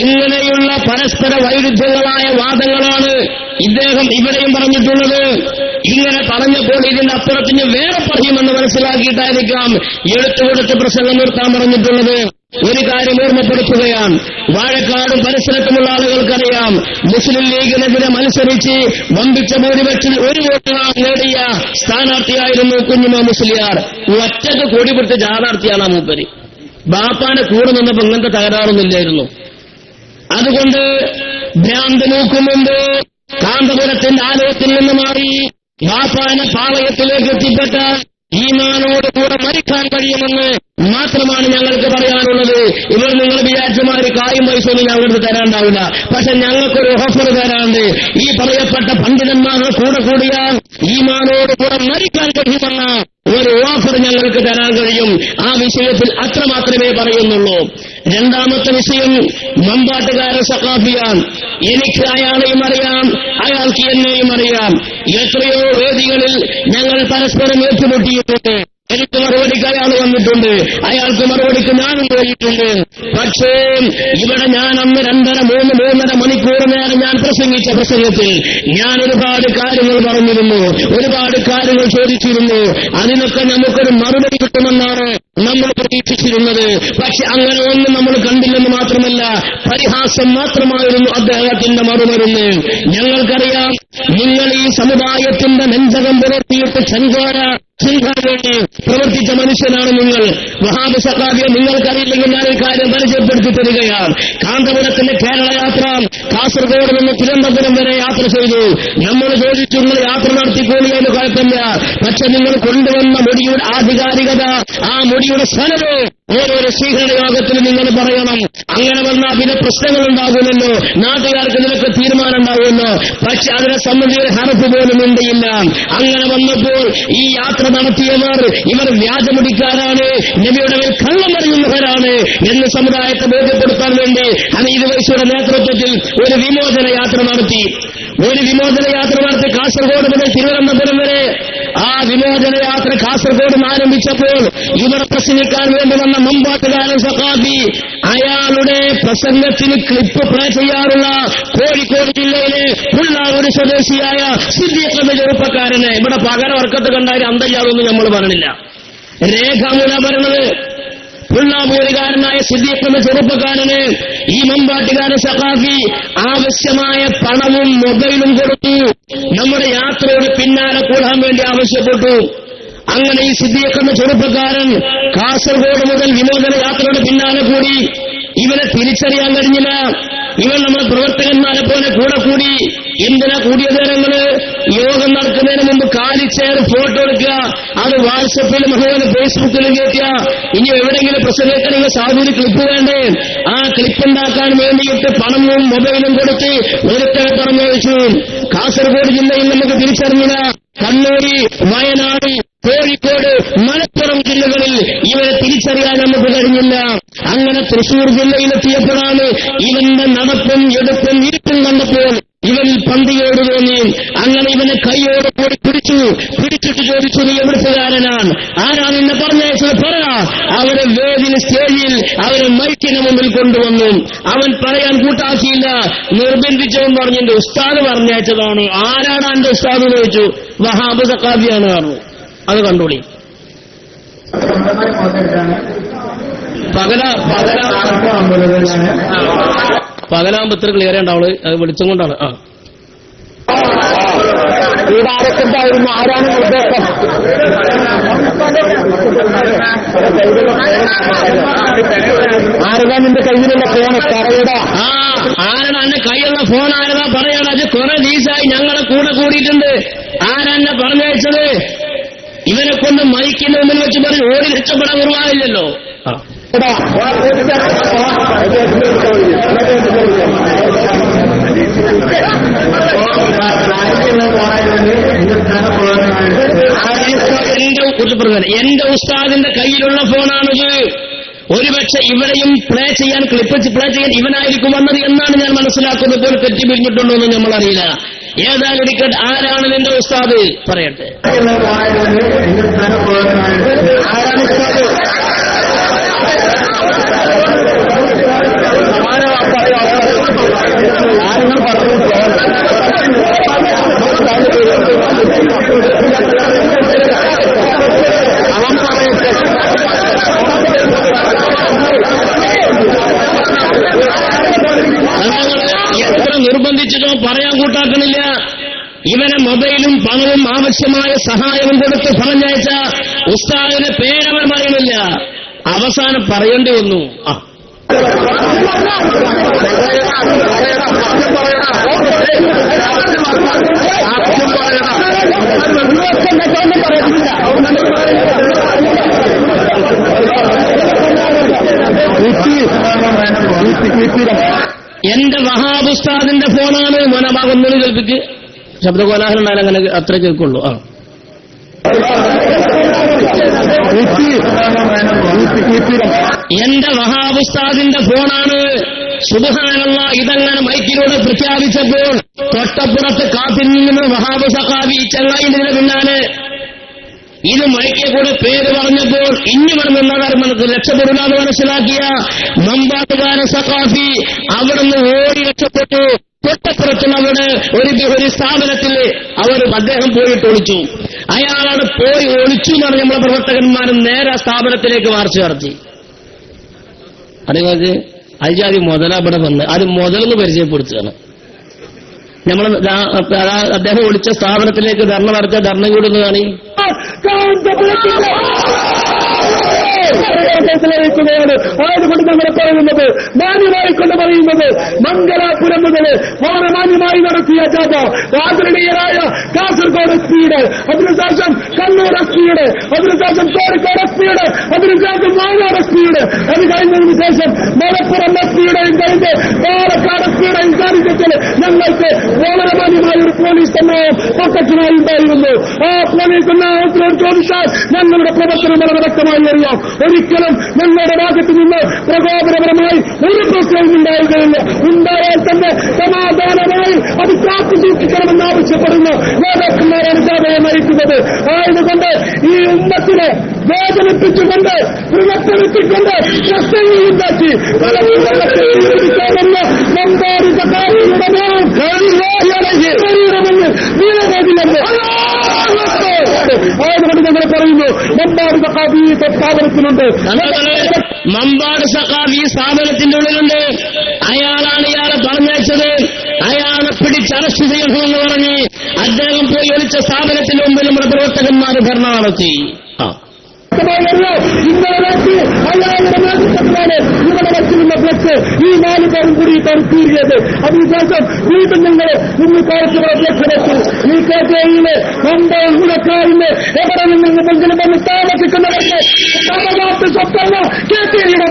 ഇങ്ങനെയുള്ള പരസ്പര വൈരുദ്ധ്യങ്ങളായ വാദങ്ങളാണ് ഇദ്ദേഹം ഇവിടെയും പറഞ്ഞിട്ടുള്ളത്. ഇങ്ങനെ പറഞ്ഞപ്പോൾ ഇതിന്റെ അപ്പുറത്തിന് വേറെ പറയുമെന്ന് മനസ്സിലാക്കിയിട്ടായിരിക്കാം എഴുത്തുകൊടുത്ത് പ്രസംഗം നിർത്താൻ പറഞ്ഞിട്ടുള്ളത്. ഒരു കാര്യം ഓർമ്മപ്പെടുത്തുകയാണ്. വാഴക്കാടും പരിസരത്തുമുള്ള ആളുകൾക്കറിയാം, മുസ്ലിം ലീഗിനെതിരെ മത്സരിച്ച് വമ്പിച്ച ഭൂരിപക്ഷത്തിൽ 1 വോട്ട് നേടിയ സ്ഥാനാർത്ഥിയായിരുന്നു കുഞ്ഞുമോൻ മുസ്ലിയാർ. ഒറ്റക്ക് കൊടിപിടുത്ത സ്ഥാനാർത്ഥിയാണ് ആ മൂപ്പര്. ബാപ്പാന്റെ കൂടെ നിന്നപ്പോ ഇങ്ങനത്തെ തകരാറൊന്നുമില്ലായിരുന്നു. അതുകൊണ്ട് ഭ്രാന്ത് നോക്കുന്നുണ്ട്. കാന്തപുരത്തിന്റെ ആലയത്തിൽ നിന്ന് മാറി ബാപ്പാനെ പാളയത്തിലേക്ക് എത്തിപ്പെട്ട ഈമാനോട് കൂടെ മരിക്കാൻ കഴിയുമെന്ന് മാത്രമാണ് ഞങ്ങൾക്ക് പറയാനുള്ളത്. ഇവർ നിങ്ങൾ വിചാരിച്ചമാര് കായും പൈസയൊന്നും ഞങ്ങൾക്ക് തരാണ്ടാവില്ല. പക്ഷെ ഞങ്ങൾക്കൊരു ഓഫർ തരാണ്ട്. ഈ പറയപ്പെട്ട പണ്ഡിതന്മാരുടെ കൂടെ കൂടിയാൽ ഈമാനോട് കൂടെ മരിക്കാൻ കഴിയുമെന്ന ഒരു ഓഫർ ഞങ്ങൾക്ക് തരാൻ കഴിയും. ആ വിഷയത്തിൽ അത്ര മാത്രമേ പറയുന്നുള്ളൂ. രണ്ടാമത്തെ വിഷയം മമ്പാട്ടുകാരൻ സഖാഫിയാൻ. എനിക്ക് അയാളെയും അറിയാം, അയാൾക്ക് എന്നെയും അറിയാം. എത്രയോ വേദികളിൽ ഞങ്ങൾ പരസ്പരം ഏറ്റുമുട്ടിയിട്ടുണ്ട്. എനിക്ക് മറുപടിക്ക് അയാൾ വന്നിട്ടുണ്ട്, അയാൾക്ക് മറുപടിക്ക് ഞാനും പോയിട്ടുണ്ട്. പക്ഷേ ഇവിടെ ഞാൻ അന്ന് 2.5-3 മണിക്കൂർ നേരം ഞാൻ പ്രസംഗിച്ച പ്രസംഗത്തിൽ ഞാൻ ഒരുപാട് കാര്യങ്ങൾ പറഞ്ഞിരുന്നു, ഒരുപാട് കാര്യങ്ങൾ ചോദിച്ചിരുന്നു. അതിനൊക്കെ നമുക്കൊരു മറുപടി കിട്ടുമെന്നാണ് നമ്മൾ പ്രതീക്ഷിച്ചിരുന്നത്. പക്ഷെ അങ്ങനെ ഒന്നും നമ്മൾ കണ്ടില്ലെന്ന് മാത്രമല്ല, പരിഹാസം മാത്രമായിരുന്നു അദ്ദേഹത്തിന്റെ മറുമരുന്ന്. ഞങ്ങൾക്കറിയാം, നിങ്ങൾ ഈ സമുദായത്തിന്റെ നെഞ്ചകം പുലർത്തിയിട്ട് ചെങ്കോര വേണ്ടി പ്രവർത്തിച്ച മനുഷ്യനാണ് നിങ്ങൾ. വഹാബ് സഖാഫിയെ നിങ്ങൾക്കറിയില്ലെങ്കിൽ ഞാനൊരു കാര്യം പരിചയപ്പെടുത്തി തരികയാണ്. കാന്തപുരത്തിന്റെ കേരള യാത്ര കാസർഗോഡ് നിന്ന് തിരുവനന്തപുരം വരെ യാത്ര ചെയ്തു. നമ്മൾ ചോദിച്ചു, നിങ്ങൾ യാത്ര നടത്തിക്കൂടിയതിന് കുഴപ്പമില്ല, പക്ഷെ നിങ്ങൾ കൊണ്ടുവന്ന മുടിയുടെ ആധികാരികത, ആ മുടിയുടെ സ്ഥലവും ഓരോരോ സ്വീകരണ യോഗത്തിൽ നിങ്ങൾ പറയണം. അങ്ങനെ വന്നാൽ പിന്നെ പ്രശ്നങ്ങൾ ഉണ്ടാകുമല്ലോ, നാട്ടുകാർക്ക് ഇതിലൊക്കെ തീരുമാനം ഉണ്ടാകുമല്ലോ. പക്ഷെ അതിനെ സംബന്ധിച്ച് ഹർഫ് പോലും ഉണ്ടയില്ല. അങ്ങനെ വന്നപ്പോൾ ഈ യാത്ര നടത്തിയവർ ഇവർ വ്യാജമുടിക്കാരാണ്, നബിയുടെ മേൽ കള്ളം പറയുന്നവരാണ് എന്ന് സമുദായത്തെ ബോധ്യപ്പെടുത്താൻ വേണ്ടി ഹമീദ് വൈസിയുടെ നേതൃത്വത്തിൽ ഒരു വിമോചന യാത്ര നടത്തി. കാസർഗോഡ് മുതൽ തിരുവനന്തപുരം വരെ ആ വിമോചന യാത്ര കാസർഗോഡ് ആരംഭിച്ചപ്പോൾ ഇവിടെ പ്രസംഗിക്കാൻ വേണ്ടി വന്ന മമ്പാട്ടുകാരൻ സഖാഫി അയാളുടെ പ്രസംഗത്തിന് ക്ലിപ്പ് പ്ലേ ചെയ്യാറുള്ള കോഴിക്കോട് ജില്ലയിലെ പുല്ലാവൂർ സ്വദേശിയായ സിദ്ദീഖ് എന്ന ചെറുപ്പക്കാരനെ ഇവിടെ പകരവർക്കത്ത് കണ്ടാൽ അന്തയ്യാതൊന്നും നമ്മൾ പറഞ്ഞില്ല. രേഖാമൂല പറഞ്ഞത് പുല്ലാവൂരുകാരനായ സിദ്ദീഖ് എന്ന ചെറുപ്പക്കാരന് ഈ മമ്പാട്ടുകാരൻ സഖാഫി ആവശ്യമായ പണവും മൊബൈലും കൊടുത്തു. നമ്മുടെ യാത്രയുടെ പിന്നാലെ കൂടാൻ വേണ്ടി ആവശ്യപ്പെട്ടു. അങ്ങനെ ഈ സിദ്ദീഖ് എന്ന ചെറുപ്പക്കാരൻ കാസർഗോഡ് മുതൽ വിമോചന യാത്രയുടെ പിന്നാലെ കൂടി. ഇവനെ തിരിച്ചറിയാൻ കഴിഞ്ഞില്ല. ഇവൻ നമ്മുടെ പ്രവർത്തകന്മാരെ പോലെ കൂടി. എന്തിനാ കൂടിയത്? ഞങ്ങള് യോഗം നടക്കുന്നതിന് മുമ്പ് കാലിച്ചേർ ഫോട്ടോ എടുക്കുക, അത് വാട്സപ്പിലും അതുപോലെ ഫേസ്ബുക്കിലും കയറ്റുക. ഇനി എവിടെയെങ്കിലും പ്രസംഗിക്കണമെങ്കിൽ സാധുവിന് ക്ലിപ്പ് വേണ്ടേ? ആ ക്ലിപ്പ് ഉണ്ടാക്കാൻ വേണ്ടിയിട്ട് പണവും മൊബൈലും കൊടുത്ത് ഒരുത്തരെ പറഞ്ഞു വെച്ചു. കാസർഗോഡ് ജില്ലയിൽ നമുക്ക് തിരിച്ചറിഞ്ഞില്ല. കണ്ണൂര്, വയനാട്, കോഴിക്കോട്, മലപ്പുറം ജില്ലകളിൽ ഇവരെ തിരിച്ചറിയാൻ നമുക്ക് കഴിഞ്ഞില്ല. അങ്ങനെ തൃശൂർ ജില്ലയിലെത്തിയപ്പോഴാണ് ഇവന്റെ നടപ്പും എടുപ്പും ഇരുട്ടും കണ്ടപ്പോൾ ഇവനിൽ പന്തിയോട് തോന്നി. അങ്ങനെ ഇവനെ കൈയോട് കൂടി പിടിച്ചിട്ട് ചോദിച്ചു, നീ എവിടുത്തുകാരനാണ്? ആരാണ് എന്നെ പറഞ്ഞയച്ചത്? പറ. അവരെ വേദിന് സ്റ്റേജിൽ അവരെ മൈക്കിന് മുമ്പിൽ കൊണ്ടുവന്നു. അവൻ പറയാൻ കൂട്ടാക്കിയില്ല. നിർബന്ധിച്ചവൻ പറഞ്ഞു, എന്റെ ഉസ്താദ് പറഞ്ഞയച്ചതാണ്. ആരാണ് എന്റെ ഉസ്താദ് എന്ന് ചോദിച്ചു. വഹാബ് സഖാഫിയാണ് പറഞ്ഞു. അത് കണ്ടോളി. പകലാകുമ്പോ ഇത്ര ക്ലിയർ ഉണ്ടാവുള്ളൂ. അത് വെളിച്ചം കൊണ്ടാണ്. ആരൊക്കെണ്ടായിരുന്നു? ആരാണ് ഉദ്ദേശം? ആരതാ നിന്റെ കയ്യിലുള്ള ഫോൺ? പറയടാ. ആരാണ് എന്റെ കയ്യിലുള്ള ഫോൺ? ആരതാ പറയണ? അത് കുറെ ദിവസമായി ഞങ്ങളെ കൂടിയിട്ടുണ്ട്. ആരാന്നെ പറഞ്ഞയച്ചത്? ഇവനെ കൊണ്ട് മൈക്കിന്റെ മുമ്പിൽ വെച്ച് പറഞ്ഞ് ഓടി രക്ഷപ്പെടാൻ നിർവാഹില്ലല്ലോ. എന്റെ ഉസ്താദിന്റെ കയ്യിലുള്ള ഫോണാണിത്. ഒരുപക്ഷെ ഇവരെയും പ്ലേ ചെയ്യാൻ ഇവനായിരിക്കും വന്നത് എന്നാണ് ഞാൻ മനസ്സിലാക്കുന്നത്. ഇപ്പോൾ തെറ്റിപ്പിരിഞ്ഞിട്ടുണ്ടോ എന്ന് നമ്മളറിയില്ല. ഏതായാലും ഇരിക്കട്ടെ, ആരാണ് നിന്റെ ഉസ്താദ്? പറയട്ടെ. എത്ര നിർബന്ധിച്ചിട്ടോ പറയാൻ കൂട്ടാക്കണില്ല. ഇവനെ മൊബൈലും പണവും ആവശ്യമായ സഹായവും കൊടുത്ത് പറഞ്ഞയച്ച ഉസ്താദിന്റെ പേരവർ പറയണില്ല. അവസാനം പറയേണ്ടി വന്നു. എന്റെ വഹാബ് ഉസ്താദിന്റെ ഫോണാണ്. മോനഭാഗൊന്നും കേൾപ്പിക്ക്. ശബ്ദകോലാഹലം ഉണ്ടായാലും അങ്ങനെ അത്ര കേൾക്കുള്ളൂ. എന്റെ വഹാബ് ഉസ്താദിന്റെ ഫോണാണ്. സുബ്ഹാനല്ലാഹ്, ഇതങ്ങനെ മൈക്കിലൂടെ പ്രഖ്യാപിച്ചപ്പോൾ തൊട്ടപ്പുറത്ത് കാത്തിരിക്കുന്ന വഹാബ് സഖാഫി ചങ്ങായിന്റെ പിന്നാലെ ഇത് മൈക്കിൽ കൂടെ പേര് പറഞ്ഞപ്പോൾ ഇനി പറഞ്ഞ രക്ഷപ്പെടില്ലാതെ മനസ്സിലാക്കിയ മമ്പാട്ടുകാരൻ സഖാഫി അവിടുന്ന് ഓടി രക്ഷപ്പെട്ടു. തൊട്ടപ്പുറത്തും അവിടെ ഒരു സ്ഥാപനത്തിൽ അദ്ദേഹം പോയിട്ട് ഒളിച്ചു. അയാളോട് പോയി ഒളിച്ചു എന്ന് പറഞ്ഞ നമ്മളെ പ്രവർത്തകന്മാരും നേരെ സ്ഥാപനത്തിലേക്ക് മാർച്ച് നടത്തി. അതുകൊണ്ട് അൽജാതി മുതല ഇവിടെ വന്ന് അത് മുതലെന്ന് പരിചയപ്പെടുത്തുകയാണ്. നമ്മൾ അദ്ദേഹം ഒളിച്ച സ്ഥാപനത്തിലേക്ക് ധർണ നടത്തിയ ധർണ കൂടുന്നതാണ്. ാണ്. ആയതുകൊണ്ട് ഞങ്ങൾ പറയുന്നത് മാന്യമായിക്കൊണ്ട് പറയുന്നത് മംഗലാപുരം മുതൽ വളരെ മാന്യമായി നടത്തിയ ജാഥ ആദരണീയരായ കാസർഗോഡ് എസ്പിയുടെ, അതിനുശേഷം കണ്ണൂർ എസ്പിയുടെ, അതിനുശേഷം കോഴിക്കോട് എസ്പിയുടെ, അതിനുശേഷം വയനാട് എസ്പിയുടെ, അത് കഴിഞ്ഞതിന് ശേഷം മലപ്പുറം എസ്പിയുടെയും കഴിഞ്ഞ് പാലക്കാട് എസ്പിയുടെയും സാന്നിധ്യത്തിൽ ഞങ്ങൾക്ക് വളരെ മാന്യമായ ഒരു പോലീസ് സമൂഹം പ്രൊട്ടക്ഷനായി ഉണ്ടായിരുന്നു. ആ പോലീസ് സമൂഹത്തിനോട് ചോദിച്ചാൽ ഞങ്ങളുടെ പ്രവർത്തനം വളരെ വ്യക്തമായി അറിയാം. ഒരിക്കലും ഞങ്ങളുടെ ഭാഗത്ത് നിന്ന് പ്രകോപനപരമായി ഒരു പ്രശ്നവും ഉണ്ടാവുകയില്ല. ഉണ്ടായാൽ തന്നെ സമാധാനമായി അത് കാത്തു സൂക്ഷിക്കണമെന്ന് ആവശ്യപ്പെടുന്ന നേതാക്കന്മാരാണ് ജാഥയെ നയിക്കുന്നത്. ആയതുകൊണ്ട് ഈ ഉമ്മത്തിനെ വേദനിപ്പിച്ചുകൊണ്ട് പുനഃപ്പെടുത്തിക്കൊണ്ട് പ്രശ്നങ്ങളുണ്ടാക്കി ആയതുകൊണ്ട് ഞങ്ങൾ പറയുന്നു മമ്പാട് സഖാഫി സ്ഥാപനത്തിലുണ്ട്. മമ്പാട് സഖാഫി സ്ഥാപനത്തിന്റെ ഉള്ളിലുണ്ട്. അയാളാണ് ഇയാളെ പറഞ്ഞയച്ചത്. അയാളെ പിടിച്ച് അറസ്റ്റ് ചെയ്യണമെന്ന് പറഞ്ഞ് അദ്ദേഹം പോയി ഒളിച്ച സ്ഥാപനത്തിന്റെ മുമ്പിൽ നമ്മുടെ പ്രവർത്തകന്മാർ ധർണ നടത്തി. ഇന്നലെ അയാളുടെ നേതൃത്വത്തിലാണ് ഇവിടെ വച്ചിരുന്ന ഫ്ലക്സ് ഈ 4 പേരും കൂടി തടുത്തിരിയത്. അതിനുശേഷം വീണ്ടും ഞങ്ങൾ ഇന്ന് കാലത്തുള്ള ഫ്ലക്സ് വെച്ചു. ഈ കേരളയിലെ മമ്പം ഗുണക്കാരില് എവിടെ നിന്നെങ്കിലും വന്ന് താമസിക്കുന്നവർക്ക് സമവാട്ട് സ്വത്തല്ല കേരളയുടെ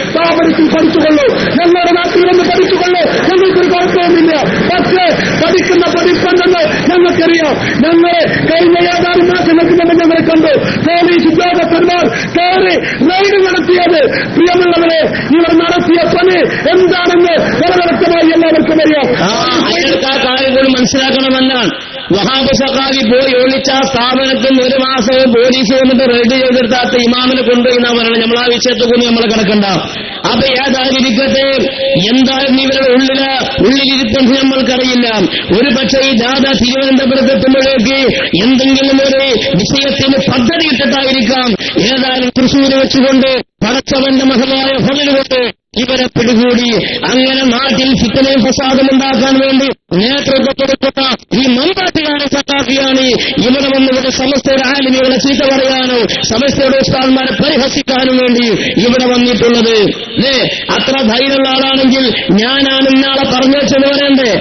സ്ഥാപനത്തിൽ പഠിച്ചുകൊള്ളൂ. ഞങ്ങളുടെ നാട്ടിൽ നിന്ന് പഠിച്ചുകൊള്ളൂ. ഞങ്ങൾക്കൊരു കുഴപ്പമൊന്നുമില്ല. പക്ഷേ പഠിക്കുന്ന പഠിപ്പുണ്ടെന്ന് ഞങ്ങൾക്കറിയാം. ഞങ്ങൾ കഴിഞ്ഞ ഏതാനും മാസങ്ങൾക്ക് മുമ്പ് ഞങ്ങൾ കണ്ടു പോലീസ് ഉദ്യോഗസ്ഥന്മാർ കയറി റെയ്ഡ് നടത്തിയത്. പ്രിയമുള്ളവരെ, ഇവർ നടത്തിയ പണി എന്താണെന്ന് വളരെ വ്യക്തമായി എല്ലാവർക്കും അറിയാം. അയാൾക്ക് ആ കാര്യം കൂടി മനസ്സിലാക്കണമെന്നാണ്. വഹാബ് സഖാഫി പോയി ഒളിച്ച സ്ഥാപനത്തിൽ 1 മാസവും പോലീസ് വന്നിട്ട് റെയ്ഡ് ചെയ്തെടുത്താത്ത ഇമാമിനെ കൊണ്ടുപോയി എന്നാ പറയണം. നമ്മൾ ആ വിഷയത്തെ കൊണ്ട് നമ്മൾ കിടക്കണ്ട. അപ്പൊ ഏതായിരിക്കട്ടെ, എന്തായാലും ഇവരുടെ ഉള്ളിലിരിപ്പെന്ന് നമ്മൾക്കറിയില്ല. ഒരു പക്ഷേ ഈ ജാഥ തിരുവനന്തപുരത്തെത്തുമ്പോഴേക്ക് എന്തെങ്കിലും ഒരു വിഷയത്തിന് പദ്ധതി ഇട്ടിട്ടായിരിക്കാം. ഏതായാലും തൃശ്ശൂര് വെച്ചുകൊണ്ട് പടച്ചവന്റെ മഹലായ ഫലനുകൊണ്ട് ഇവരെ പിടികൂടി. അങ്ങനെ നാട്ടിൽ ഫിത്തനയും ഫസാദും ഉണ്ടാക്കാൻ വേണ്ടി നേതൃത്വം കൊടുക്കുന്ന ഈ മമ്പാട്ടുകാരൻ സഖാഫിയാണ് ഇവിടെ വന്നിവിടെ സമസ്തയുടെ ആലിമികളെ ചീത്ത പറയാനോ സമസ്തയുടെ ഉസ്താദന്മാരെ പരിഹസിക്കാനും വേണ്ടി ഇവിടെ വന്നിട്ടുള്ളത്. അത്ര ധൈര്യമുള്ള ആളാണെങ്കിൽ ഞാനാണ് ഇന്നാളെ പറഞ്ഞെന്ന് പറയണ്ടേ.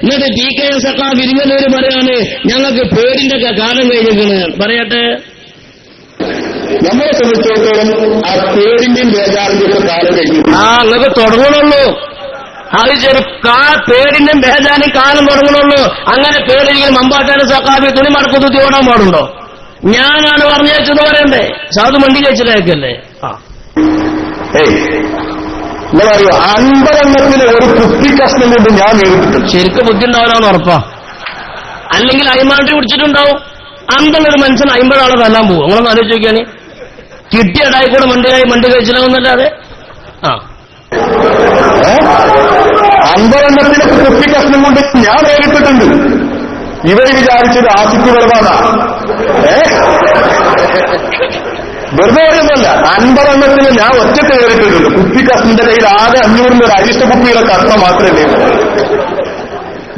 എന്നിട്ട് PK സഖാഫി ഇരിങ്ങനൂര് പറയാണ് ഞങ്ങൾക്ക് പേരിന്റെ കാലം കഴിഞ്ഞിരിക്കണ്. പറയട്ടെ, നമ്മളെ സംബന്ധിച്ചിടത്തോളം ആ പേരിന്റെയും ബേജാറിന്റെയും കാലം കഴിഞ്ഞു. നിങ്ങൾക്ക് തുടങ്ങണുള്ളൂ. അത് ശരി, പേരിന്റെയും ബേജാനും കാലം തുടങ്ങണുള്ളൂ. അങ്ങനെ പേരിരിക്കും മമ്പാട്ടാനും സഖാഫി തുണി മടക്കുത്തി ഓടാൻ പാടുണ്ടോ? ഞാനാണ് പറഞ്ഞയച്ചെന്ന് പറയണ്ടേ. സാധു മണ്ടി കഴിച്ചിട്ടേക്കല്ലേ. നിങ്ങളറിയോ 50 എണ്ണത്തിന് ഒരു കുപ്പി കഷ്ണം കൊണ്ട് ഞാൻ നേരിട്ടു. ശരിക്കും ബുദ്ധി ഉണ്ടാവില്ലാന്ന് ഉറപ്പാ. അല്ലെങ്കിൽ അയിമാണ്ടി കുടിച്ചിട്ടുണ്ടാവും. അന്തള്ളൊരു മനുഷ്യൻ 50 ആളെ തല്ലാൻ പോകും. നിങ്ങളൊന്ന് ആലോചിച്ച് നോക്കിയാണ്. കിട്ടിയ ഇടായിക്കൂടെ മണ്ടി കഴിച്ചില്ലാവുന്നല്ലാതെ. 50 എണ്ണത്തിന് കുപ്പി കഷ്ണം കൊണ്ട് ഞാൻ നേരിട്ടിട്ടുണ്ട്. ഇവര് വിചാരിച്ചത് ആസിഫ് വെറുതാണ്. വെറുതെ വരുന്നല്ല, 50 എണ്ണത്തിന് ഞാൻ ഒറ്റക്ക് കയറിയിട്ടുണ്ട്. കുപ്പി കഷ്ണന്റെ കയ്യിൽ ആകെ 500 ഒരു അരിഷ്ട കുപ്പിയുടെ കഷ്ണം മാത്രമേ ഉള്ളൂ.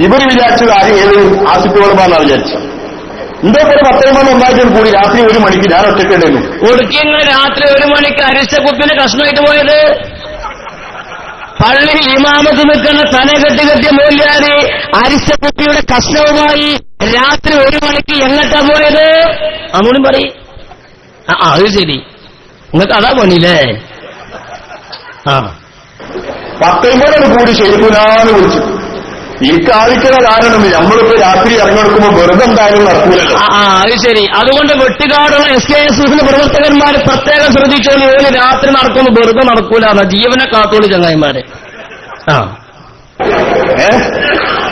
ഇവര് വിചാരിച്ചത് ആരും ഏത് ആസിഫ് വെറുമാണെന്നാണ് വിചാരിച്ചത്. എന്തോ ഒരു 10 മണി ഒന്നായിട്ട് കൂടി രാത്രി 1 മണിക്ക് ഞാൻ ഒറ്റക്കുണ്ടായിരുന്നു. ഒടുക്കിങ്ങൾ രാത്രി 1 മണിക്ക് അരിഷ്ട കുപ്പിന് കഷ്ണമായിട്ട് പോയത്. പള്ളിയിൽ ഇമാമത്ത് നിൽക്കുന്ന തല കെട്ടിയ മൂല്യാരി അരിഷ്ടക്കുപ്പിയുടെ കഷ്ണവുമായി രാത്രി 1 മണിക്ക് എങ്ങട്ടാ പോയത്? അങ്ങോട്ടും പറയും. അത് ശരി, നിങ്ങൾക്ക് അതാ പണിയില്ലേ? 10 മണി കൂടി ശരിക്കുനാന്ന് വിളിച്ചു. എനിക്ക് ആവശ്യമുള്ള കാരണം നമ്മളിപ്പോ രാത്രി ഇറങ്ങിയെടുക്കുമ്പോ വെറുതെ എന്തായാലും നടക്കൂലല്ലോ. അത് ശരി. അതുകൊണ്ട് വെട്ടുകാടുള്ള SKSS പ്രവർത്തകന്മാർ പ്രത്യേകം ശ്രദ്ധിച്ചോളി. ഓന് രാത്രി നടക്കുമ്പോ വെറുതെ നടക്കൂല. ജീവനെ കാത്തോളി ചങ്ങായിമാരെ.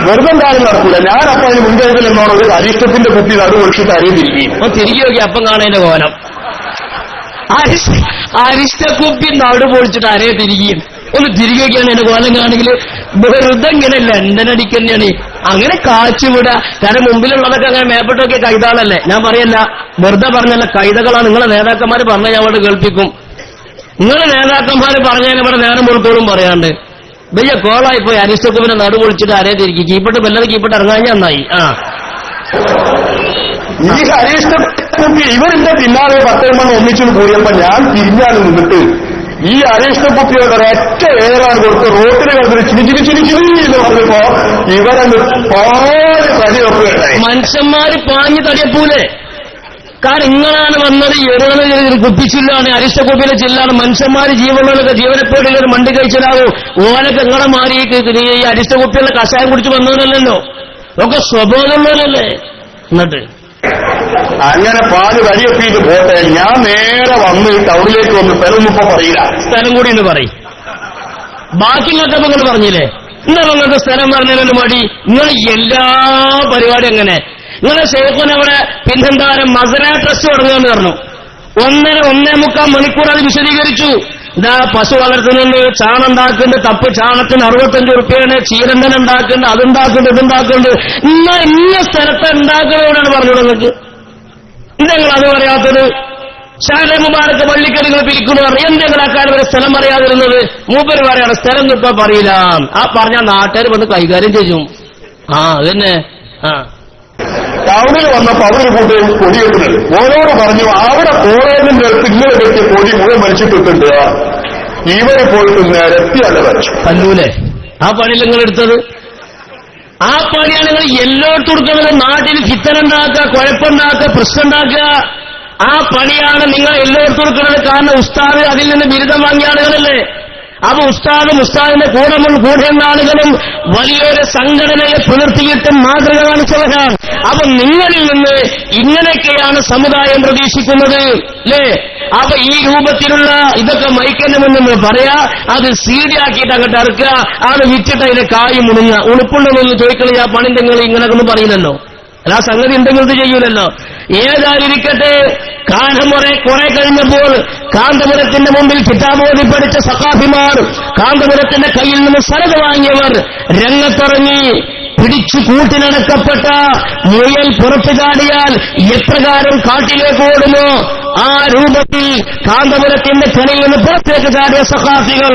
വെറുതെ എന്തായാലും നടക്കൂല. ഞാനപ്പോ അതിന് മുൻകരുതൽ എന്നോട് ഒരു അരിഷ്ടത്തിന്റെ കുപ്പി നടു ഒഴിച്ചിട്ട് അരിയും തിരികെ തിരികെ നോക്കി അപ്പം കാണേന്റെ കോലം. അരിഷ്ടക്കുപ്പി നടു പൊളിച്ചിട്ട് അരയെ തിരികെയും ഒന്ന് തിരികെ വയ്ക്കാണ് എന്റെ കോലം കാണെങ്കിൽ വെറുതെ ഇങ്ങനെ ലണ്ടൻ അടിക്കന്നെയാണ്. അങ്ങനെ കാച്ചുവിടുക. കാരണം മുമ്പിലുള്ളതൊക്കെ അങ്ങനെ മേപ്പെട്ടൊക്കെ കൈതാളല്ലേ. ഞാൻ പറയല്ല, വെറുതെ പറഞ്ഞല്ല, കൈതകളാണ്. നിങ്ങളെ നേതാക്കന്മാർ പറഞ്ഞാൽ ഞാൻ അവിടെ കേൾപ്പിക്കും. നിങ്ങളെ നേതാക്കന്മാർ പറഞ്ഞാൽ ഇവിടെ നേരം പൊറുത്തോളും പറയാണ്ട് വലിയ കോളായിപ്പോയി. അരിസ്റ്റക്കുപ്പിനെ നടു പൊളിച്ചിട്ട് അരയെ തിരികെ കീപ്പിട്ട് വല്ലത് കീപ്പിട്ട് ഇറങ്ങാൻ നന്നായി. ഈ അരിഷ്ട കുപ്പി ഇവരിന്റെ പിന്നാലെ 10 മണി ഒന്നിച്ചു കൂടിയപ്പോ ഞാൻ തിരിഞ്ഞാൽ നിന്നിട്ട് ഈ അരിഷ്ട കുപ്പിയുടെ ഒരൊറ്റ ഏറാൻ കൊടുത്ത് റോട്ടിൽ കിടന്നിട്ട് ചിരിച്ചിരിച്ചിരിച്ചിരിന്ന് പറഞ്ഞപ്പോ ഇവരങ്ങ് തടിയൊക്കെയുണ്ടായി. മനുഷ്യന്മാര് പാഞ്ഞ് തടിയപ്പൂലേ? കാരണം ഇങ്ങനാണ് വന്നത്, എറുകൾ കുപ്പിച്ചില്ലാണ്, അരിഷ്ടക്കുപ്പിയിലെ ചില്ലാണ്. മനുഷ്യന്മാര് ജീവനുള്ളതൊക്കെ ജീവനെപ്പോഴുള്ള ഒരു മണ്ടി കഴിച്ചിലാവോ? ഓനൊക്കെ ഇങ്ങളെ മാറി ഈ അരിഷ്ടക്കുപ്പിയുള്ള കഷായം കുടിച്ച് വന്നവരല്ലല്ലോ, ഒക്കെ സ്വബോധമുള്ളവരല്ലേ. എന്നിട്ട് അങ്ങനെ പാല് വഴിയെത്തിയിട്ട് പോട്ടെ, ഞാൻ നേരെ വന്ന് ടൗണിലേക്ക് വന്ന് സ്ഥലം ഇപ്പൊ പറയില്ല, സ്ഥലം കൂടി എന്ന് പറയും. ബാക്കി കേട്ടപ്പോ നിങ്ങൾ പറഞ്ഞില്ലേ, എന്താ നിങ്ങൾക്ക് സ്ഥലം പറഞ്ഞതിന് മടി? നിങ്ങൾ എല്ലാ പരിപാടി എങ്ങനെ? നിങ്ങളെ ഷെയ്ഖുനവിടെ പിന്നെന്താരം മസന ട്രസ്റ്റ് തുടങ്ങുകയെന്ന് പറഞ്ഞു. 1.5 മണിക്കൂർ അത് വിശദീകരിച്ചു. ഇതാ പശു വളർത്തുന്നുണ്ട്, ചാണം ഉണ്ടാക്കുന്നുണ്ട്, തപ്പ് ചാണത്തിന് 65 റുപ്യാണ്, ചീരന്തൻ ഉണ്ടാക്കുന്നുണ്ട്, അതുണ്ടാക്കുന്നുണ്ട്, ഇതുണ്ടാക്കുന്നുണ്ട്. ഇന്ന സ്ഥലത്ത് ഉണ്ടാക്കുന്നവരാണ് പറഞ്ഞു നിങ്ങൾക്ക്. എന്തെങ്കിലും അത് പറയാത്തത്? ഷാഹെ മുബാറക്ക് പള്ളിക്കടികൾ പിരിക്കുന്നു പറഞ്ഞു. എന്തെങ്കിലും അക്കാര്യം വരെ സ്ഥലം അറിയാതിരുന്നത്? മൂപ്പര് പറയാണ് സ്ഥലം ഇപ്പൊ പറയില്ല. ആ പറഞ്ഞ നാട്ടുകാർ വന്ന് കൈകാര്യം ചെയ്യും. അതന്നെ. ടൗണിൽ വന്നപ്പോ അവര് കൂട്ടി കൊടി വെക്കുന്നുണ്ട്. ഓരോട് പറഞ്ഞു അവിടെ കോളേജിന്റെ അടുത്ത് ഇങ്ങനെ കെട്ടിയ കൊടി മുഴുവൻ വലിച്ചിട്ടിട്ടുണ്ട്. ഇവര് പോയിട്ട് നിരത്തിയല്ല വരച്ചു. തല്ലൂലേ? ആ പണിയിൽ നിങ്ങൾ എടുത്തത്? ആ പണിയാണ് നിങ്ങൾ എല്ലായിടത്തും കൊടുക്കുന്നത്. നാട്ടിൽ ഫിത്തനുണ്ടാക്കുക, കുഴപ്പമുണ്ടാക്കുക, പ്രശ്നമുണ്ടാക്കുക. ആ പണിയാണ് നിങ്ങൾ എല്ലായിടത്തും കൊടുക്കുന്നത്. കാരണം ഉസ്താദ് അതിൽ നിന്ന് ബിരുദം വാങ്ങിയ ആളുകളല്ലേ. അപ്പൊ ഉസ്താദും ഉസ്താദിന്റെ കൂടെയുള്ള ആളുകളും വലിയൊരു സംഘടനയെ പുലർത്തിയിട്ടും മാതൃക കാണിച്ചവരാണ്. അപ്പൊ നിങ്ങളിൽ നിന്ന് ഇങ്ങനെയൊക്കെയാണ് സമുദായം പ്രതീക്ഷിക്കുന്നത് അല്ലേ? അപ്പൊ ഈ രൂപത്തിലുള്ള ഇതൊക്കെ മൈക്കണമെന്ന് പറയാ, അത് സീഡിയാക്കിയിട്ട് അങ്ങോട്ട് ഇറക്കുക, അത് വിറ്റിട്ട് അതിന്റെ കായ് മുണുങ്ങുക. ഉളുപ്പുണ്ടെന്നൊന്ന് ചോദിക്കണേ, ആ പണി നിങ്ങൾ ഇങ്ങനെയൊന്നും പറയില്ലല്ലോ, അല്ല സംഗതി എന്തെങ്കിലും ഇത് ചെയ്യൂലല്ലോ. ഏതായിരിക്കട്ടെ, കാലം കുറെ കഴിഞ്ഞപ്പോൾ കാന്തപുരത്തിന്റെ മുമ്പിൽ കിതാബോധി പഠിച്ച സഖാഫിമാർ, കാന്തപുരത്തിന്റെ കയ്യിൽ നിന്ന് സരക വാങ്ങിയവർ രംഗത്തിറങ്ങി. പിടിച്ചു കൂട്ടിനടക്കപ്പെട്ട മുയൽ പുറത്തു ചാടിയാൽ എപ്രകാരം കാട്ടിലേക്ക് ഓടുമോ ആ രൂപത്തിൽ കാന്തപുരത്തിന്റെ കണിയിൽ നിന്ന് പുറത്തേക്ക് ചാടിയ സഖാഫികൾ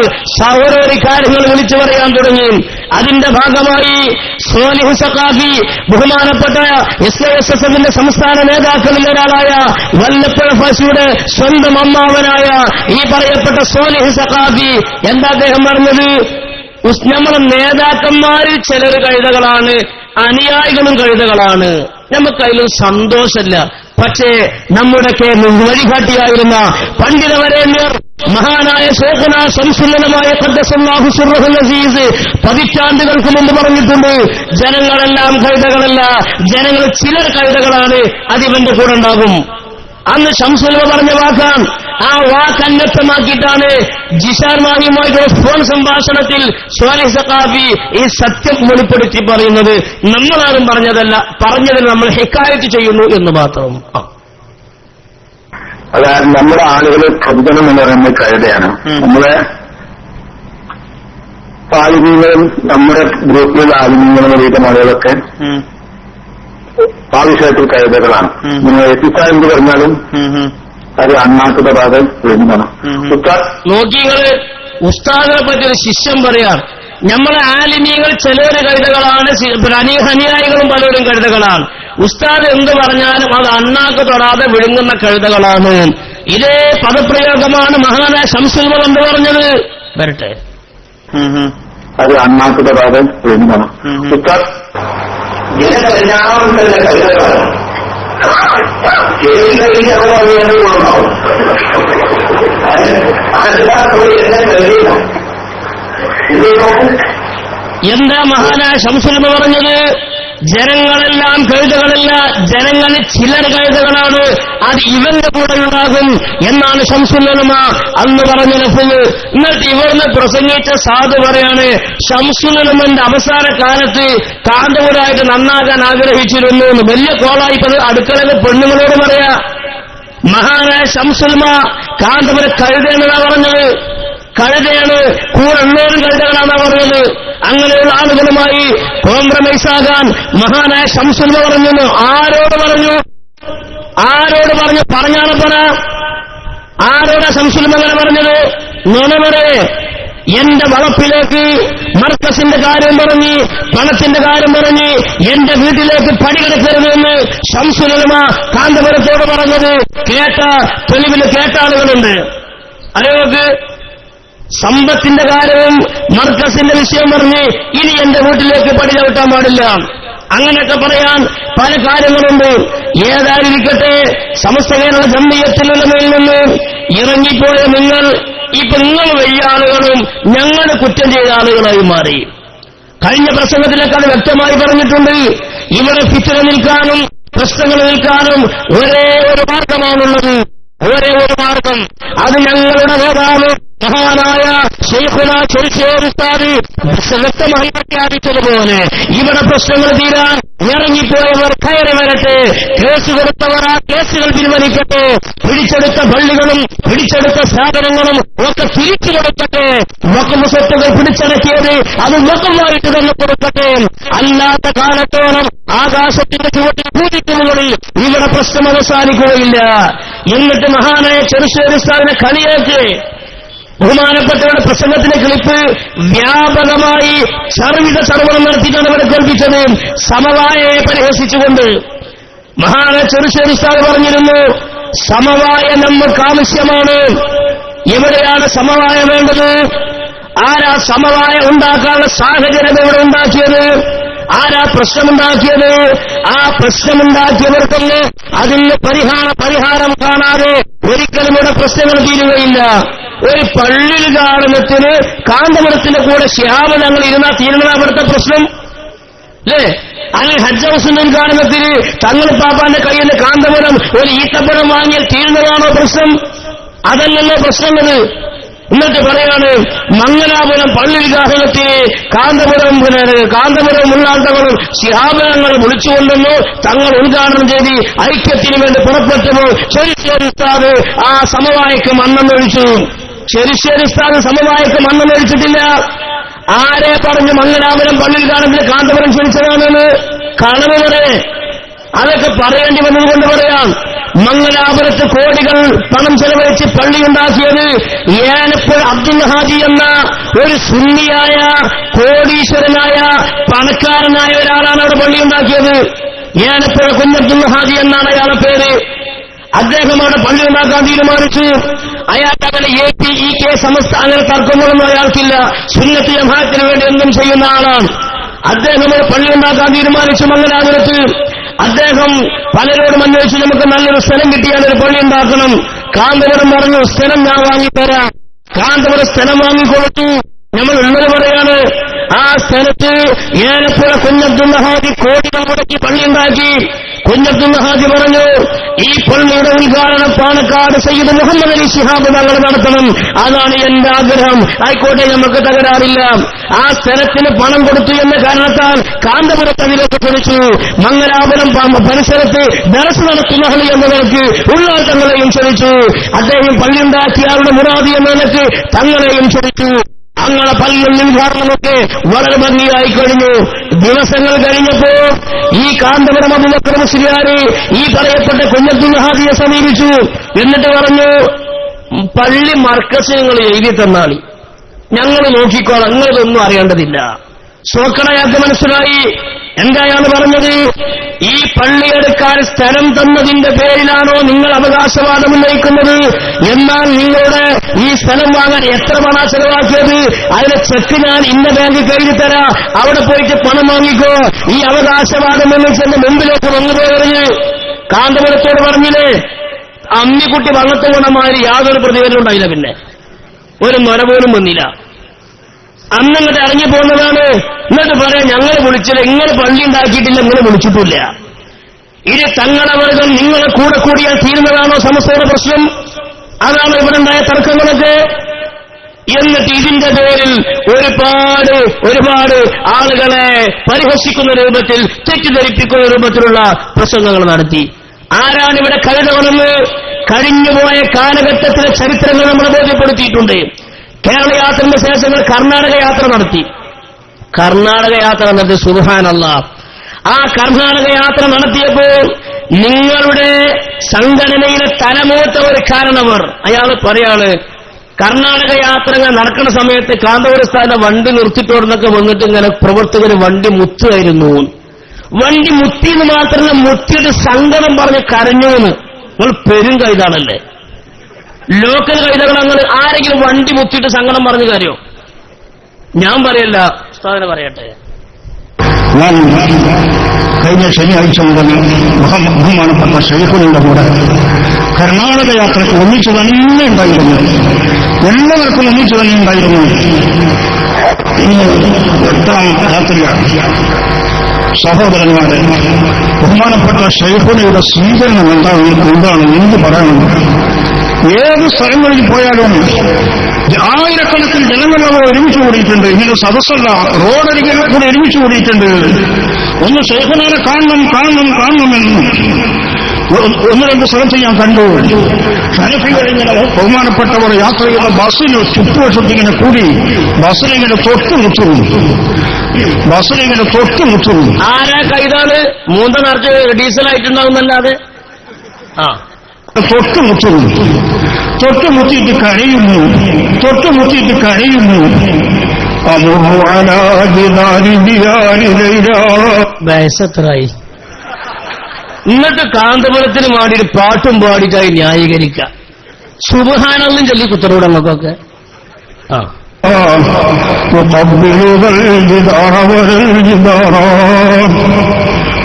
ഓരോരോ കാര്യങ്ങൾ വിളിച്ചു പറയാൻ തുടങ്ങി. അതിന്റെ ഭാഗമായി സോലിഹ് സഖാഫി, ബഹുമാനപ്പെട്ട SISSന്റെ സംസ്ഥാന നേതാക്കളിൽ ഒരാളായ വല്ലപ്പുഴ ഫാസിയുടെ സ്വന്തം അമ്മാവനായ ഈ പറയപ്പെട്ട സോലിഹ് സഖാഫി എന്താ അദ്ദേഹം പറഞ്ഞത്? നമ്മളെ നേതാക്കന്മാരിൽ ചിലർ കഴുതകളാണ്, അനുയായികളും കഴുതകളാണ്. നമുക്കതിലും സന്തോഷമില്ല. പക്ഷേ നമ്മുടെയൊക്കെ വഴികാട്ടിയായിരുന്ന പണ്ഡിതവരേണ്യർ, മഹാനായ ശൈഖുന ശംസുല്ലമായ ഖദ്ദസല്ലാഹു സിർറഹുൽ അസീസ് പതിറ്റാണ്ടുകൾക്ക് മുമ്പ് പറഞ്ഞിട്ടുണ്ട്, ജനങ്ങളെല്ലാം കഴുതകളല്ല, ജനങ്ങൾ ചിലർ കഴുതകളാണ്, അതിവന്റെ കൂടെ ഉണ്ടാകും. അന്ന് ശംസുലമ പറഞ്ഞ വാക്കാൻ ആ വാക്കന്വക്തമാക്കിയിട്ടാണ് ജിഷാൻ മാഹിയുമായിട്ടുള്ള ഫോൺ സംഭാഷണത്തിൽ സ്വാലിഹ് സഖാഫി ഈ സത്യം വെളിപ്പെടുത്തി പറയുന്നത്. നമ്മളാരും പറഞ്ഞതല്ല, പറഞ്ഞതിൽ നമ്മൾ ഹിക്കായത്ത് ചെയ്യുന്നു എന്ന് മാത്രം. അതായത് നമ്മുടെ ആളുകൾ പ്രബോധനം എന്ന് പറയുന്നത് കഴുതയാണ്. നമ്മളെ ആളുകളും നമ്മുടെ ഗ്രൂപ്പിലുള്ള ആളുകളും അറിയുന്ന ആളുകളൊക്കെ ആവശ്യമായിട്ടുള്ള കഴുതകളാണ്. നിങ്ങൾ എത്തിച്ചാൽ പറഞ്ഞാലും അത് അണ്ണാക്കുന്ന ഭാഗം വരുന്നതാണ്. നോക്കിങ്ങള് ഉസ്താദിനെ പറ്റിയൊരു ശിഷ്യം പറയാം. നമ്മളെ ആലിമീങ്ങൾ ചിലര് കഴുതകളാണ്, അനുയായികളും പലരും കഴുതകളാണ്. ഉസ്താദ് എന്ത് പറഞ്ഞാലും അത് അണ്ണാക്ക് തൊടാതെ വിഴുങ്ങുന്ന കഴുതകളാണ്. ഇതേ പദപ്രയോഗമാണ് മഹാനായ ശംസുൽ ഉലമ എന്ത് പറഞ്ഞത്? വരട്ടെ, അത് അണ്ണാക്കുന്ന ഭാഗം വരുന്നതാണ്. ഉസ്താദ് ജനങ്ങളെല്ലാം തന്നെ കഴുതകളാണ്. എന്താ മഹാനായ ശംസുൽ ഉലമ പറഞ്ഞത്? ജനങ്ങളെല്ലാം കഴുതകളല്ല, ജനങ്ങളിൽ ചിലർ കഴുതകളാണ്, അത് ഇവന്റെ കൂടെ ഉണ്ടാകും എന്നാണ് ശംസുൽ ഉലമ അന്ന് പറഞ്ഞ ലഫ്ള്. എന്നിട്ട് ഇവർന്ന് പ്രസംഗിച്ച സാധു പറയാണ്, ശംസുൽ ഉലമന്റെ അവസാന കാലത്ത് കാന്തപുരമായിട്ട് നന്നാകാൻ ആഗ്രഹിച്ചിരുന്നു എന്ന്. വലിയ കോളായി അടുക്കളയിൽ പെണ്ണുങ്ങളോട് പറയാ. മഹാനായ ശംസുൽ ഉലമ കാന്തപുര കഴുതയാണെന്നാ പറഞ്ഞത്, കഴുതയാണ്, കൂടെ ഉള്ളവരും കഴുതകളാണെന്നാ പറഞ്ഞത്. അങ്ങനെയുള്ള ആളുകളുമായി കോംപ്രമൈസ് ആകാൻ മഹാനായ ശംസുൽ ഉലമ പറഞ്ഞു. ആരോട് പറഞ്ഞു? ആരോട് പറഞ്ഞു? പറഞ്ഞാണ് പറ. ആരോടാ ശംസുൽ ഉലമ അങ്ങനെ പറഞ്ഞത്? നുണ പറയേ. എന്റെ വളപ്പിലേക്ക് മർക്കസിന്റെ കാര്യം പറഞ്ഞ്, പണത്തിന്റെ കാര്യം പറഞ്ഞ് എന്റെ വീട്ടിലേക്ക് പടികിടക്കരുതെന്ന് ശംസുൽ ഉലമ കാന്തപുരത്തോട് പറഞ്ഞത് കേട്ട തെളിവിൽ കേട്ട ആളുകളുണ്ട്. അറിയോക്ക് സമ്പത്തിന്റെ കാര്യവും മർക്കസിന്റെ വിഷയം പറഞ്ഞ് ഇനി എന്റെ വീട്ടിലേക്ക് പടി ചവിട്ടാൻ പാടില്ല, അങ്ങനെയൊക്കെ പറയാൻ പല കാര്യങ്ങളുണ്ട്. ഏതായിരിക്കട്ടെ, സമസ്ത കേരള ജംഇയ്യത്തുൽ ഉലമയിൽ നിന്ന് ഇറങ്ങിപ്പോയ നിങ്ങൾ വലിയ ആളുകളും ഞങ്ങൾ കുറ്റം ചെയ്ത ആളുകളായി മാറി. കഴിഞ്ഞ പ്രസംഗത്തിലൊക്കെ അത് വ്യക്തമായി പറഞ്ഞിട്ടുണ്ട്. ഇവിടെ ഫിത്ന നിൽക്കാനും പ്രശ്നങ്ങൾ നിൽക്കാനും ഒരേ ഒരു മാർഗമാണുള്ളത്, ഒരേ ഒരു മാർഗം. അത് ഞങ്ങളുടെ നേതാവ് മഹാനായ ശൈഖുന ചെറുശ്ശേരി ഉസ്താദ് വ്യക്തമായി പ്രഖ്യാപിച്ചതുപോലെ ഇവിടെ പ്രശ്നങ്ങൾ തീരാൻ ഇറങ്ങിപ്പോയവർ കയറി വരട്ടെ, കേസ് കൊടുത്തവർ ആ കേസുകൾ പിൻവലിക്കട്ടെ, പിടിച്ചെടുത്ത പള്ളികളും പിടിച്ചെടുത്ത സ്ഥാപനങ്ങളും ഒക്കെ തിരിച്ചു കൊടുക്കട്ടെ, വഖഫ് സ്വത്തുകൾ പിടിച്ചടക്കിയത് അത് വഖഫായിട്ട് തന്നെ കൊടുക്കട്ടെ. അല്ലാത്ത കാലത്തോളം ആകാശത്തിന്റെ ചുവട്ടിൽ പൂജിക്കുന്നവരിൽ ഇവിടെ പ്രശ്നം അവസാനിക്കുകയില്ല. എന്നിട്ട് മഹാനായ ചെറുശ്ശേരി ഉസ്താദിനെ കളിയാക്കി ബഹുമാനപ്പെട്ടവരുടെ പ്രസംഗത്തിന്റെ ക്ലിപ്പ് വ്യാപകമായി സർവ്വണം നടത്തിയിട്ടാണ് ഇവിടെ കേൾപ്പിച്ചത്, സമവായയെ പരിഹസിച്ചുകൊണ്ട്. മഹാനായ ചെറുശ്ശേരി ഉസ്താദ് പറഞ്ഞിരുന്നു, സമവായ നമുക്ക് ആവശ്യമാണ്. എവിടെയാണ് സമവായ വേണ്ടത്? ആരാ സമവായ ഉണ്ടാക്കാനുള്ള സാഹചര്യം ഇവിടെ ഉണ്ടാക്കിയത്? ആരാ പ്രശ്നമുണ്ടാക്കിയത്? ആ പ്രശ്നമുണ്ടാക്കിയവർക്കൊന്ന് അതിന് പരിഹാരം കാണാതെ ഒരിക്കലും ഇവിടെ പ്രശ്നങ്ങൾ തീരുകയില്ല. ഒരു പള്ളിയിൽ കാണുന്നതിന് കാന്തപുരത്തിന്റെ കൂടെ ശിഹാബ് ഞങ്ങൾ ഇരുന്നാൽ തീരുന്ന അവിടുത്തെ പ്രശ്നം അല്ലേ? അല്ലെങ്കിൽ ഹജ്ജ് ഹൗസിന്റെ കാണുന്നതിന് തങ്ങൾ പാപ്പാന്റെ കയ്യിൽ നിന്ന് കാന്തപുരം ഒരു ഈത്തപ്പഴം വാങ്ങിയാൽ തീരുന്നതാണോ പ്രശ്നം? അതല്ലല്ലോ പ്രശ്നങ്ങൾ. എന്നിട്ട് പറയാണ് മംഗലാപുരം പള്ളി വികാസത്തിന് കാന്തപുരം ഉള്ളാന്തകളും ശിഹാബങ്ങൾ വിളിച്ചുകൊണ്ടെന്നു തങ്ങൾ ഉദ്ഘാടനം ചെയ്ത് ഐക്യത്തിന് വേണ്ടി പുറപ്പെട്ടപ്പോൾ ചെറുശ്ശേരി ഉസ്താദ് ആ സമവായക്ക് മണ്ണെന്നൊഴിച്ചു. ചെറുശ്ശേരി ഉസ്താദ് സമവായക്ക് മണ്ണെന്നൊഴിച്ചിട്ടില്ല. ആരെ പറഞ്ഞു മംഗലാപുരം പള്ളിയിൽ കാണുന്നത് കാന്തപുരം ക്ഷണിച്ചതാണെന്ന്? കളവ് പറയേ, അതൊക്കെ പറയേണ്ടി വന്നതുകൊണ്ട് പറയാം. മംഗലാപുരത്ത് കോടികൾ പണം ചെലവഴിച്ച് പള്ളിയുണ്ടാക്കിയത് ഏനപ്പുഴ അബ്ദുൽ ഹാജി എന്ന ഒരു സുന്നിയായ കോടീശ്വരനായ പണക്കാരനായ ഒരാളാണ് അവിടെ പള്ളിയുണ്ടാക്കിയത്. ഏനപ്പുഴ കുഞ്ഞബ്ദുൽ ഹാജി എന്നാണ് അയാളുടെ പേര്. അദ്ദേഹം അവിടെ പള്ളി ഉണ്ടാക്കാൻ തീരുമാനിച്ചു. അയാൾക്ക് അങ്ങനെ APEK സമസ്ത അങ്ങനെ തർക്കങ്ങളൊന്നും അയാൾക്കില്ല. സുന്നത്ത് ജമാഅത്തിന് വേണ്ടി എന്തും ചെയ്യുന്ന ആളാണ്. അദ്ദേഹം ഒരു പള്ളി ഉണ്ടാക്കാൻ തീരുമാനിച്ചു മംഗലാപുരത്ത്. അദ്ദേഹം പലരോടും അന്വേഷിച്ച് നമുക്ക് നല്ലൊരു സ്ഥലം കിട്ടിയാൽ ഒരു പള്ളി ഉണ്ടാക്കണം. കാന്തപുരം പറഞ്ഞു സ്ഥലം ഞാൻ വാങ്ങിത്തരാം. കാന്തപുരം സ്ഥലം വാങ്ങിക്കൊടുത്തു. നമ്മൾ ഉള്ളത് പറയാണ്, ആ സ്ഥലത്ത് ഏനപ്പുഴ കുഞ്ഞബ്ദുൽ ഹാജി കോടികൾ മുടക്കി പള്ളിയുണ്ടാക്കി. കുഞ്ഞബ്ദുൽ ഹാജി പറഞ്ഞു, ഈ പള്ളിയുടെ ഉദ്ഘാടനം പാണക്കാട് സയ്യിദ് മുഹമ്മദ് അലി ശിഹാബ് തങ്ങൾ നടത്തണം, അതാണ് എന്റെ ആഗ്രഹം. ആയിക്കോട്ടെ, നമുക്ക് തകരാറില്ല. ആ സ്ഥലത്തിന് പണം കൊടുത്തു എന്ന കാരണത്താൽ കാന്തപുരത്ത് അതിലേക്ക് ക്ഷണിച്ചു. മംഗലാപുരം പരിസരത്ത് ദർസ് നടത്തുന്ന ഹളി എന്ന നിലയ്ക്ക് ഉള്ളാൾ തങ്ങളെയും ക്ഷണിച്ചു. അദ്ദേഹം പള്ളിയുണ്ടാക്കിയാളുടെ മുറാദി എന്ന നിലയ്ക്ക് തങ്ങളെയും ക്ഷണിച്ചു. അങ്ങനെ പള്ളിയിൽ ഉദ്ഘാടനമൊക്കെ വളരെ ഭംഗിയായി കഴിഞ്ഞു. ദിവസങ്ങൾ കഴിഞ്ഞപ്പോ ഈ കാന്തപുരം അബൂബക്കർ മുസ്ലിയാർ ഈ പറയപ്പെട്ട കുഞ്ഞബ്ദുൽ ഹാജിയെ സമീപിച്ചു. എന്നിട്ട് പറഞ്ഞു, പള്ളി മർക്കസ് നിങ്ങൾ എഴുതി തന്നാളി, ഞങ്ങൾ നോക്കിക്കോളാം, നിങ്ങളിതൊന്നും അറിയേണ്ടതില്ല. സോക്കടയാൾക്ക് മനസ്സിലായി. എന്തായാണ് പറഞ്ഞത്? ഈ പള്ളിയെടുക്കാൻ സ്ഥലം തന്നതിന്റെ പേരിലാണോ നിങ്ങൾ അവകാശവാദം ഉന്നയിക്കുന്നത്? എന്നാൽ നിങ്ങളുടെ ഈ സ്ഥലം വാങ്ങാൻ എത്ര പണ ചെലവാക്കിയത്? അതിന്റെ ചെക്ക് ഞാൻ ഇന്ന ബാങ്കിൽ എഴുതി തരാം, അവിടെ പോയിട്ട് പണം വാങ്ങിക്കോ. ഈ അവകാശവാദം ഉന്നയിച്ചെന്റെ മുമ്പിലേക്ക് വന്നുപോയി കാന്തപുരത്തോട് പറഞ്ഞില്ലേ, അമ്മിക്കുട്ടി വള്ളത്ത് കൊണ്ടമാതിരി യാതൊരു പ്രതികരണം ഉണ്ടായില്ല. പിന്നെ ഒരു മര പോലും വന്നില്ല. അന്നങ്ങോട്ട് ഇറങ്ങി പോകുന്നതാണ്. എന്നിട്ട് പറയാം, ഞങ്ങൾ വിളിച്ചില്ല, നിങ്ങൾ പള്ളി ഉണ്ടാക്കിയിട്ടില്ല, നിങ്ങൾ വിളിച്ചിട്ടില്ല. ഇത് തങ്ങളുടെ വർഗം നിങ്ങളെ കൂടെ കൂടിയാൽ തീരുന്നതാണോ സമസ്തയുടെ പ്രശ്നം? അതാണ് ഇവിടെ ഉണ്ടായ തർക്കങ്ങളൊക്കെ. എന്നിട്ട് ഇതിന്റെ പേരിൽ ഒരുപാട് ആളുകളെ പരിഹസിക്കുന്ന രൂപത്തിൽ, തെറ്റിദ്ധരിപ്പിക്കുന്ന രൂപത്തിലുള്ള പ്രസംഗങ്ങൾ നടത്തി. ആരാണ് ഇവിടെ കരുതണമെന്ന് കഴിഞ്ഞുപോയ കാലഘട്ടത്തിലെ ചരിത്രങ്ങൾ നമ്മൾ ബോധ്യപ്പെടുത്തിയിട്ടുണ്ട്. കേരള യാത്രയുടെ ശേഷം കർണാടക യാത്ര നടത്തി. സുബ്ഹാനല്ലാഹ്, ആ കർണാടക യാത്ര നടത്തിയപ്പോൾ നിങ്ങളുടെ സംഘടനയിലെ തലമൂത്ത ഒരു കാരണവർ അയാൾ പറയാണ്, കർണാടക യാത്ര ഇങ്ങനെ നടക്കുന്ന സമയത്ത് കാന്തപുരസ്ഥാന്റെ വണ്ടി നിർത്തിട്ടോടുന്നൊക്കെ വന്നിട്ട് ഇങ്ങനെ പ്രവർത്തകർ വണ്ടി മുത്തുമായിരുന്നു. വണ്ടി മുത്തിന്ന് മാത്രമല്ല, മുത്തിയുടെ സങ്കടം പറഞ്ഞ് കരഞ്ഞൂന്ന്. നിങ്ങൾ പെരും കൈതാണല്ലേ. ലോക്കൽ കൈതകൾ അങ്ങനെ ആരെങ്കിലും വണ്ടി മുത്തിയിട്ട് സങ്കടം പറഞ്ഞു കാര്യോ? ഞാൻ പറയല്ല, ഉസ്താദിനെ പറയട്ടെ. ഞാൻ കഴിഞ്ഞ ശനിയാഴ്ച മുതൽ ബഹുമാനപ്പെട്ട ശൈഖുനിന്റെ കൂടെ കർണാടക യാത്രയ്ക്ക് ഒന്നിച്ചു തന്നെ ഉണ്ടായിരുന്നു. എല്ലാവർക്കും ഒന്നിച്ചു തന്നെ ഉണ്ടായിരുന്നു. ഇന്ന് 8ാം രാത്രിയാണ്. സഹോദരന്മാരെ, ബഹുമാനപ്പെട്ട ശൈഖുനയുടെ സ്വീകരണം എന്താണ് എന്ത് പറയണം? ഏത് സ്ഥലങ്ങളിൽ പോയാലും ആയിരക്കണക്കിന് ജനങ്ങളോട് ഒരുമിച്ച് കൂടിയിട്ടുണ്ട്. ഇങ്ങനെ സദസ്സല്ല, റോഡരികിൽ കൂടെ ഒരുമിച്ച് കൂടിയിട്ടുണ്ട്. ഒന്ന് ശൈഖുനാനെ കാണണമെന്നും ഒന്ന് രണ്ട് സ്ഥലത്ത് ഞാൻ കണ്ടു. ഷനഫികളിങ്ങനെ ബഹുമാനപ്പെട്ടവർ യാത്ര ചെയ്യുന്ന ബസ്സിന് ചുറ്റുവശത്തിങ്ങനെ കൂടി ബസ്സിലിങ്ങനെ തൊട്ടുമുട്ടും. ആരാ കൈതാണ്? മൂന്ന നിറച്ച് ഡീസലായിട്ടുണ്ടാവുന്നല്ലാതെ തൊട്ടുമുട്ടിയിട്ട് കരയുന്നു. വയസ്സെത്രായി? എന്നിട്ട് കാന്തപുരത്തിന് വേണ്ടി ഒരു പാട്ടും പാടിച്ചായി ന്യായീകരിക്കാം. സുബ്ഹാനല്ലാഹ് ചൊല്ലി കുത്തറൂടെ നമുക്കൊക്കെ.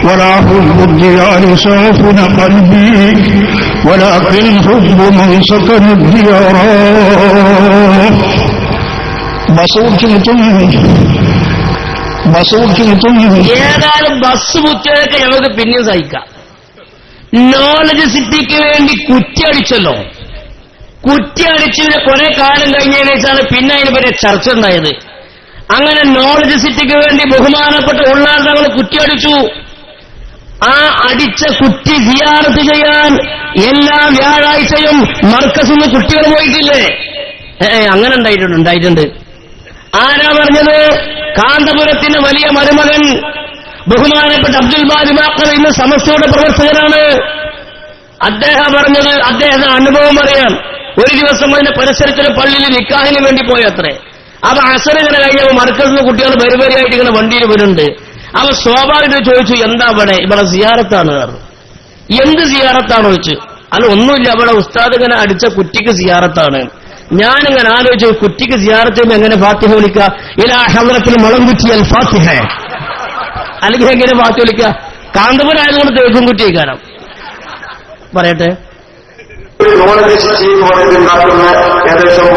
ولا حب الديار سافن قلبي ولكن حب من سكن الديار. ഏതായാലും ബസ് മുറ്റയൊക്കെ നമുക്ക് പിന്നെയും സഹിക്കാം. നോളജ് സിറ്റിക്ക് വേണ്ടി കുറ്റിയടിച്ചല്ലോ. കുറ്റിയടിച്ചതിന് കുറെ കാലം കഴിഞ്ഞതിന് ശേഷമാണ് പിന്നെ അതിനെ പറ്റിയ ചർച്ച ഉണ്ടായത്. അങ്ങനെ നോളജ് സിറ്റിക്ക് വേണ്ടി ബഹുമാനപ്പെട്ട ഉള്ളാണ്ടങ്ങൾ കുറ്റിയടിച്ചു. ആ അടിച്ച കുറ്റി സിയാറത്ത് ചെയ്യാൻ എല്ലാ വ്യാഴാഴ്ചയും മർക്കസിൽ നിന്ന് കുട്ടികൾ പോയിട്ടില്ലേ? അങ്ങനെ ഉണ്ടായിട്ടുണ്ട്. ആരാ പറഞ്ഞത്? കാന്തപുരത്തിന്റെ വലിയ മരുമകൻ ബഹുമാനപ്പെട്ട അബ്ദുൽ ബാരി മാക്കർ ഇന്ന് സമസ്തയുടെ പ്രവർത്തകനാണ്. അദ്ദേഹം പറഞ്ഞത്, അദ്ദേഹത്തിന്റെ അനുഭവം പറയാൻ. ഒരു ദിവസം അതിന്റെ പരിസരത്തിലെ പള്ളിയിൽ നിക്കാഹിന് വേണ്ടി പോയത്രേ. അപ്പൊ അസറിങ്ങനെ കഴിഞ്ഞപ്പോൾ മർക്കസിൽ നിന്ന് കുട്ടികൾ പരിപാടിയായിട്ട് ഇങ്ങനെ വണ്ടിയിൽ വരുന്നുണ്ട്. അവ സ്വാഭാവികമായിട്ട് ചോദിച്ചു, എന്താ ഇവിടെ സിയാറത്താണ്? എന്ത് സിയാറത്താണോ ചോദിച്ചു. അല്ല ഒന്നുമില്ല, അവിടെ ഉസ്താദ് ഇങ്ങനെ അടിച്ച കുറ്റിക്ക് സിയാറത്താണ്. ഞാനിങ്ങനെ ആലോചിച്ചു, കുറ്റിക്ക് സിയാറത്ത് ചെയ്യുമ്പോൾ എങ്ങനെ ഫാത്തിഹ വിളിക്കുക? ഇലാ ഹളറത്തിൽ മുളം കുറ്റിയാൽ ഫാത്തിഹ, അല്ലെങ്കിൽ എങ്ങനെ ഫാത്തിഹ വിളിക്കുക? കാന്തപുരായതുകൊണ്ട് തേക്കും കുറ്റിയേക്കാരം. പറയട്ടെ. ഏകദേശം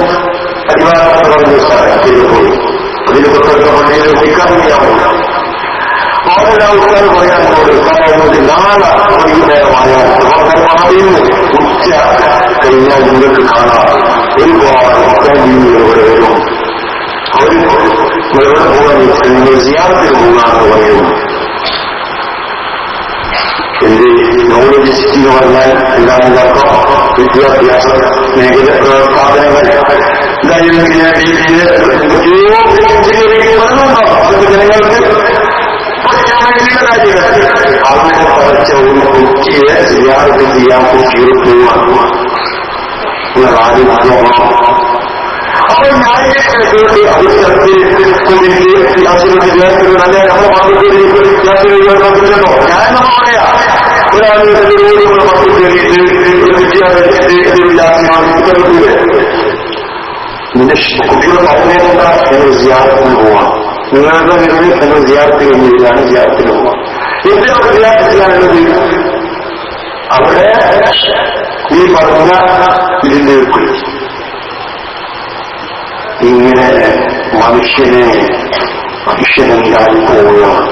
അതിന് തൊട്ടടുത്ത പള്ളിയിൽ നിൽക്കാറിയാവും. ആൾക്കാർ പറയാൻ നാളെ വൈകുന്നേരമായാൽ ഉച്ച കഴിഞ്ഞാൽ നിങ്ങൾക്ക് കാണാം ഒരുപാട് ഇവിടെ വരും. അവർ എവിടെ പോകാൻ സിയാറത്തിന് പോകാമെന്ന് പറയും. എന്റെ നോളജ് സിറ്റി എന്ന് പറഞ്ഞാൽ എല്ലാവർക്കും വിദ്യാഭ്യാസ മേഖല സ്ഥാപനങ്ങൾ ജനങ്ങൾക്ക് അവനെ കുറച്ച ഒരു കുറ്റിയെ സിയാറത്ത് ചെയ്യാൻ കുട്ടികൾ പോവാണ്. അപ്പൊ ഞാൻ ഞാൻ പറയാ ഒരാൾ പത്ത് കയറിയിട്ട് നിന്റെ കുട്ടികൾ പറഞ്ഞേണ്ട നിങ്ങൾ സിയാറത്തിന് പോവാം. നിങ്ങളുടെ നിലവിൽ നിങ്ങൾ സിയാറത്ത് കഴിഞ്ഞിരിക്കുകയാണ്, സിയാറത്തിന് പോവാം. എന്തിനാണ് സിയാറത്ത് ചെയ്യാനുള്ളത്? അവിടെ ഈ പറഞ്ഞ ഇതിന്റെ ഇങ്ങനെ മനുഷ്യനെന്തായി പോവുകയാണ്.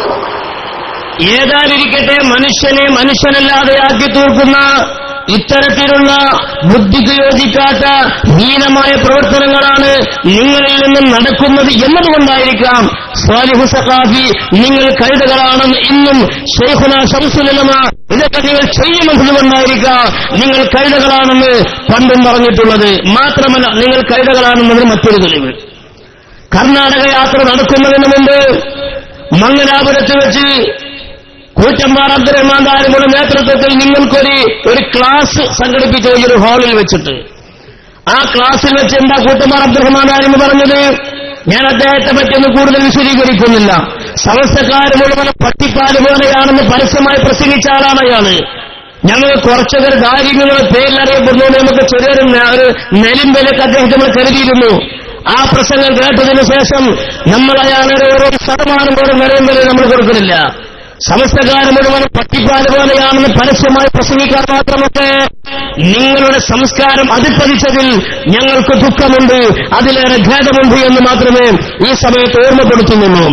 ഏതായിരിക്കട്ടെ, മനുഷ്യനെ മനുഷ്യനല്ലാതെ ആക്കി തീർക്കുന്ന ഇത്തരത്തിലുള്ള ബുദ്ധിക്ക് യോജിക്കാത്ത ഹീനമായ പ്രവർത്തനങ്ങളാണ് നിങ്ങളിൽ നിന്നും നടക്കുന്നത് എന്നതുകൊണ്ടായിരിക്കാം സ്വാലിഹ് സഖാഫി നിങ്ങൾ കഴുതകളാണെന്ന് ഇന്നും ശൈഖുന ശംസുൽ ഉലമ ഇതൊക്കെ നിങ്ങൾ ചെയ്യുമെന്നതുകൊണ്ടായിരിക്കാം നിങ്ങൾ കഴുതകളാണെന്ന് പണ്ടും പറഞ്ഞിട്ടുള്ളത്. മാത്രമല്ല, നിങ്ങൾ കഴുതകളാണെന്നതിന് മറ്റൊരു തെളിവ്. കർണാടക യാത്ര നടക്കുന്നതിന് മുമ്പ് മംഗലാപുരത്ത് വെച്ച് കൂറ്റമ്പാറ അബ്ദുറഹ്മാൻ താരിമുടെ നേതൃത്വത്തിൽ നിങ്ങൾക്കൊരു ക്ലാസ് സംഘടിപ്പിച്ച ഒരു ഹാളിൽ വെച്ചിട്ട് ആ ക്ലാസ്സിൽ വെച്ച് എന്താ കൂട്ടുമാർ അബ്ദുറഹ്മാൻ ആലിമി പറഞ്ഞത്? ഞാൻ അദ്ദേഹത്തെ പറ്റിയൊന്ന് കൂടുതൽ വിശദീകരിക്കുന്നില്ല. സമസ്തക്കാര് മുഴുവൻ പട്ടിപ്പാല് പോലെയാണെന്ന് പരസ്യമായി പ്രസംഗിച്ച ആളാണ് അയാള്. ഞങ്ങൾ കുറച്ചൊക്കെ കാര്യങ്ങളുടെ പേരിൽ അറിയപ്പെടുന്നു, നമുക്ക് ചെറിയൊരു നെലിമ്പലൊക്കെ അദ്ദേഹത്തെ നമ്മൾ കരുതിയിരുന്നു. ആ പ്രസംഗം കേട്ടതിനു ശേഷം നമ്മൾ അയാളുടെ ഓരോ ശതമാനം പോലും നെലിമ്പല് നമ്മൾ കൊടുക്കുന്നില്ല. സമസ്തക്കാര് മുഴുവൻ പട്ടിപ്പാല് പോലെയാണെന്ന് പരസ്യമായി പ്രസംഗിക്കാൻ മാത്രമൊക്കെ നിങ്ങളുടെ സംസ്കാരം അതിപ്പതിച്ചതിൽ ഞങ്ങൾക്ക് ദുഃഖമുണ്ട്, അതിലേറെ ഖേദമുണ്ട് എന്ന് മാത്രമേ ഈ സമയത്ത് ഓർമ്മപ്പെടുത്തുന്നുള്ളൂ.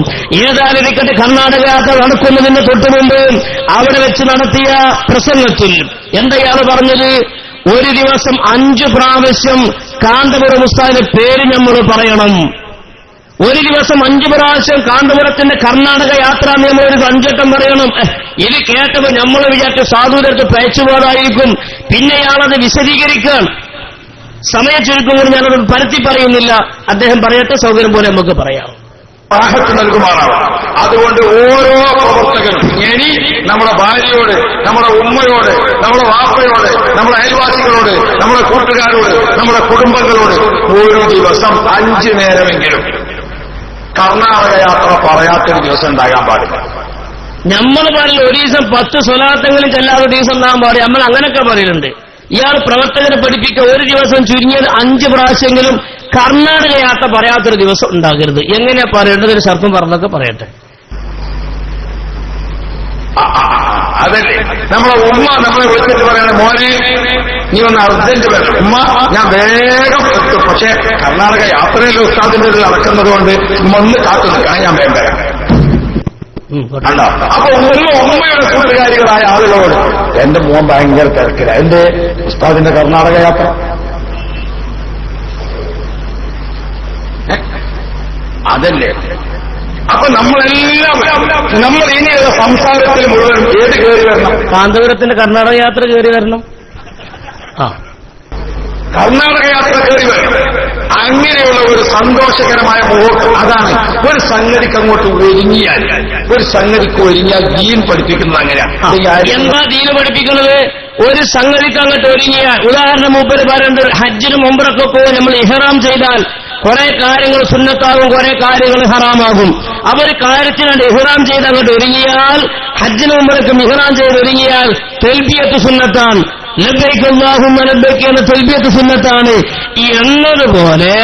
ഏതായാലിരിക്കട്ടെ, കർണാടക യാത്ര നടക്കുന്നതിന് തൊട്ടുമുമ്പ് അവിടെ വെച്ച് നടത്തിയ പ്രസംഗത്തിൽ എന്തയാണ് പറഞ്ഞത്? ഒരു ദിവസം 5 പ്രാവശ്യം കാന്തപുരം ഉസ്താദിന്റെ പേര് നമ്മൾ പറയണം. ഒരു ദിവസം 5 പ്രാവശ്യം കാന്തപുരത്തിന്റെ കർണാടക യാത്ര നമ്മൾ ഒരു 5 വട്ടം പറയണം. ഇത് കേട്ടപ്പോൾ നമ്മൾ വിചാരിച്ച സാധുവിനടുത്ത് പേച്ചുപോകായിരിക്കും. പിന്നെയാണത് വിശദീകരിക്കാൻ സമയം ചുരുക്കുമ്പോൾ ഞാനത് പരത്തി പറയുന്നില്ല. അദ്ദേഹം പറയട്ടെ, സൗകര്യം പോലെ നമുക്ക് പറയാം. റാഹത്ത് നൽകുമാറാവും. അതുകൊണ്ട് ഓരോ പ്രവർത്തകനും ഇനി നമ്മുടെ ഭാര്യയോട്, നമ്മുടെ ഉമ്മയോട്, നമ്മുടെ വാപ്പയോട്, നമ്മുടെ അയൽവാസികളോട്, നമ്മുടെ കൂട്ടുകാരോട്, നമ്മുടെ കുടുംബങ്ങളോട് ഓരോ ദിവസം 5 നേരമെങ്കിലും കർണാടക യാത്ര പറയാത്തൊരു ദിവസം ഉണ്ടാകാൻ പാടില്ല. നമ്മൾ പറയില്ല ഒരു ദിവസം 10 സ്വലാത്തെങ്കിലും ചെല്ലാത്ത ദിവസം നാം പാടി, നമ്മൾ അങ്ങനെയൊക്കെ പറയലുണ്ട്. ഇയാൾ പ്രവർത്തകരെ പഠിപ്പിക്കുക ഒരു ദിവസം ചുരുങ്ങിയത് 5 പ്രാവശ്യമെങ്കിലും കർണാടക യാത്ര പറയാത്തൊരു ദിവസം ഉണ്ടാകരുത്. എങ്ങനെയാ പറയേണ്ടത്? ഒരു ശർത്തും പറഞ്ഞൊക്കെ പറയട്ടെ. അതല്ലേ നമ്മളെ ഉമ്മ നമ്മളെ വിളിച്ചിട്ട് പറയണ, മോനെ നീ ഒന്ന് അർജന്റ് വരണം. ഉമ്മ ഞാൻ വേഗം എത്തും, പക്ഷെ കർണാടക യാത്രയിൽ ഉസ്താദിന്റെ നടക്കുന്നത് കൊണ്ട് ഒന്ന് കാത്തു നിൽക്കാൻ ഞാൻ വേഗം വരാം. അപ്പൊ ഉമ്മയുടെ കൂട്ടുകാരികളായ ആളുകളോട് എന്റെ മോൻ ഭയങ്കര തിരക്കില്ല, എന്റെ ഉസ്താദിന്റെ കർണാടക യാത്ര അതല്ലേ. അപ്പൊ നമ്മളെല്ലാം നമ്മൾ ഇനിയുള്ള സംസാരത്തിൽ മുഴുവൻ ഏത് കയറി വരണം? കാന്തപുരത്തിന്റെ കർണാടക യാത്ര കയറി വരണം. കർണാടക യാത്ര കയറി വരണം. അങ്ങനെയുള്ള ഒരു സന്തോഷകരമായ മുഹൂർത്തം അതാണ്. ഒരു സംഗതിക്ക് അങ്ങോട്ട് ഒരുങ്ങിയാൽ, ഒരു സംഗതിക്ക് ഒരുങ്ങിയാൽ ദീൻ പഠിപ്പിക്കുന്നത് അങ്ങനെയാണ്. എന്താ ദീന് പഠിപ്പിക്കുന്നത്? ഒരു സംഗതിക്ക് അങ്ങോട്ട് ഒരുങ്ങിയാൽ, ഉദാഹരണം മൂപ്പര് പറയുന്നത്, ഹജ്ജിനും ഉംറയ്ക്കൊക്കെ പോയി നമ്മൾ ഇഹ്റാം ചെയ്താൽ കുറെ കാര്യങ്ങൾ സുന്നത്താകും, കുറെ കാര്യങ്ങൾ ഹറാമാകും. അവർ കാര്യത്തിനാണ് ഇഹ്റാം ചെയ്ത് അങ്ങോട്ട് ഒരുങ്ങിയാൽ, ഹജ്ജിനും ഉംറയ്ക്കും ഇഹ്റാം ചെയ്ത് ഒരുങ്ങിയാൽ തൽബിയത്ത് സുന്നത്താണ്. ലബ്ബൈക അല്ലാഹുമ്മ ലബ്ബൈക എന്ന തൽബിയത്ത് സുന്നത്താണ്. എന്നതുപോലെ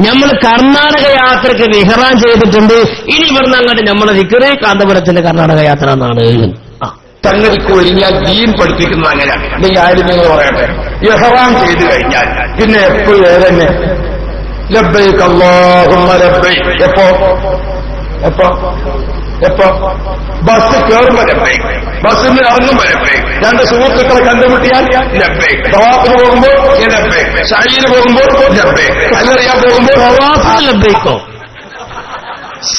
നമ്മൾ കർണാടക യാത്രക്ക് ഇഹ്റാം ചെയ്തിട്ടുണ്ട്. ഇനി ഇവിടുന്ന് അങ്ങോട്ട് നമ്മളെ ദിക്റ് കാന്തപുരത്തിന്റെ കർണാടക യാത്ര എന്നാണ്. സംഗതിക്ക് ഒരുങ്ങിയാൽ ദീൻ പഠിപ്പിക്കുന്നത് അങ്ങനെയാണ്. അല്ലെങ്കിൽ ആരും നിങ്ങൾ പറയട്ടെ, ഇഹ്റാം ചെയ്ത് കഴിഞ്ഞാൽ പിന്നെ എപ്പോഴും ഏതന്നെ ലബ്ബൈക അല്ലാഹുമ്മ ലബ്ബൈക. എപ്പോ ബസ് കയറുമ്പോ ലബ്ബൈക, ബസ്സിൽ നിന്ന് ഇറങ്ങുമ്പോ ലബ്ബൈക, 2 സുഹൃത്തുക്കളെ കണ്ടുമുട്ടിയാൽ ലബ്ബൈക, തവാഫിന് പോകുമ്പോൾ ലബ്ബൈക, ശഅയിന് പോകുമ്പോൾ ലബ്ബൈക, കല്ലെറിയാൻ പോകുമ്പോൾ തവാഫിന് ലബ്ബൈക്കോ,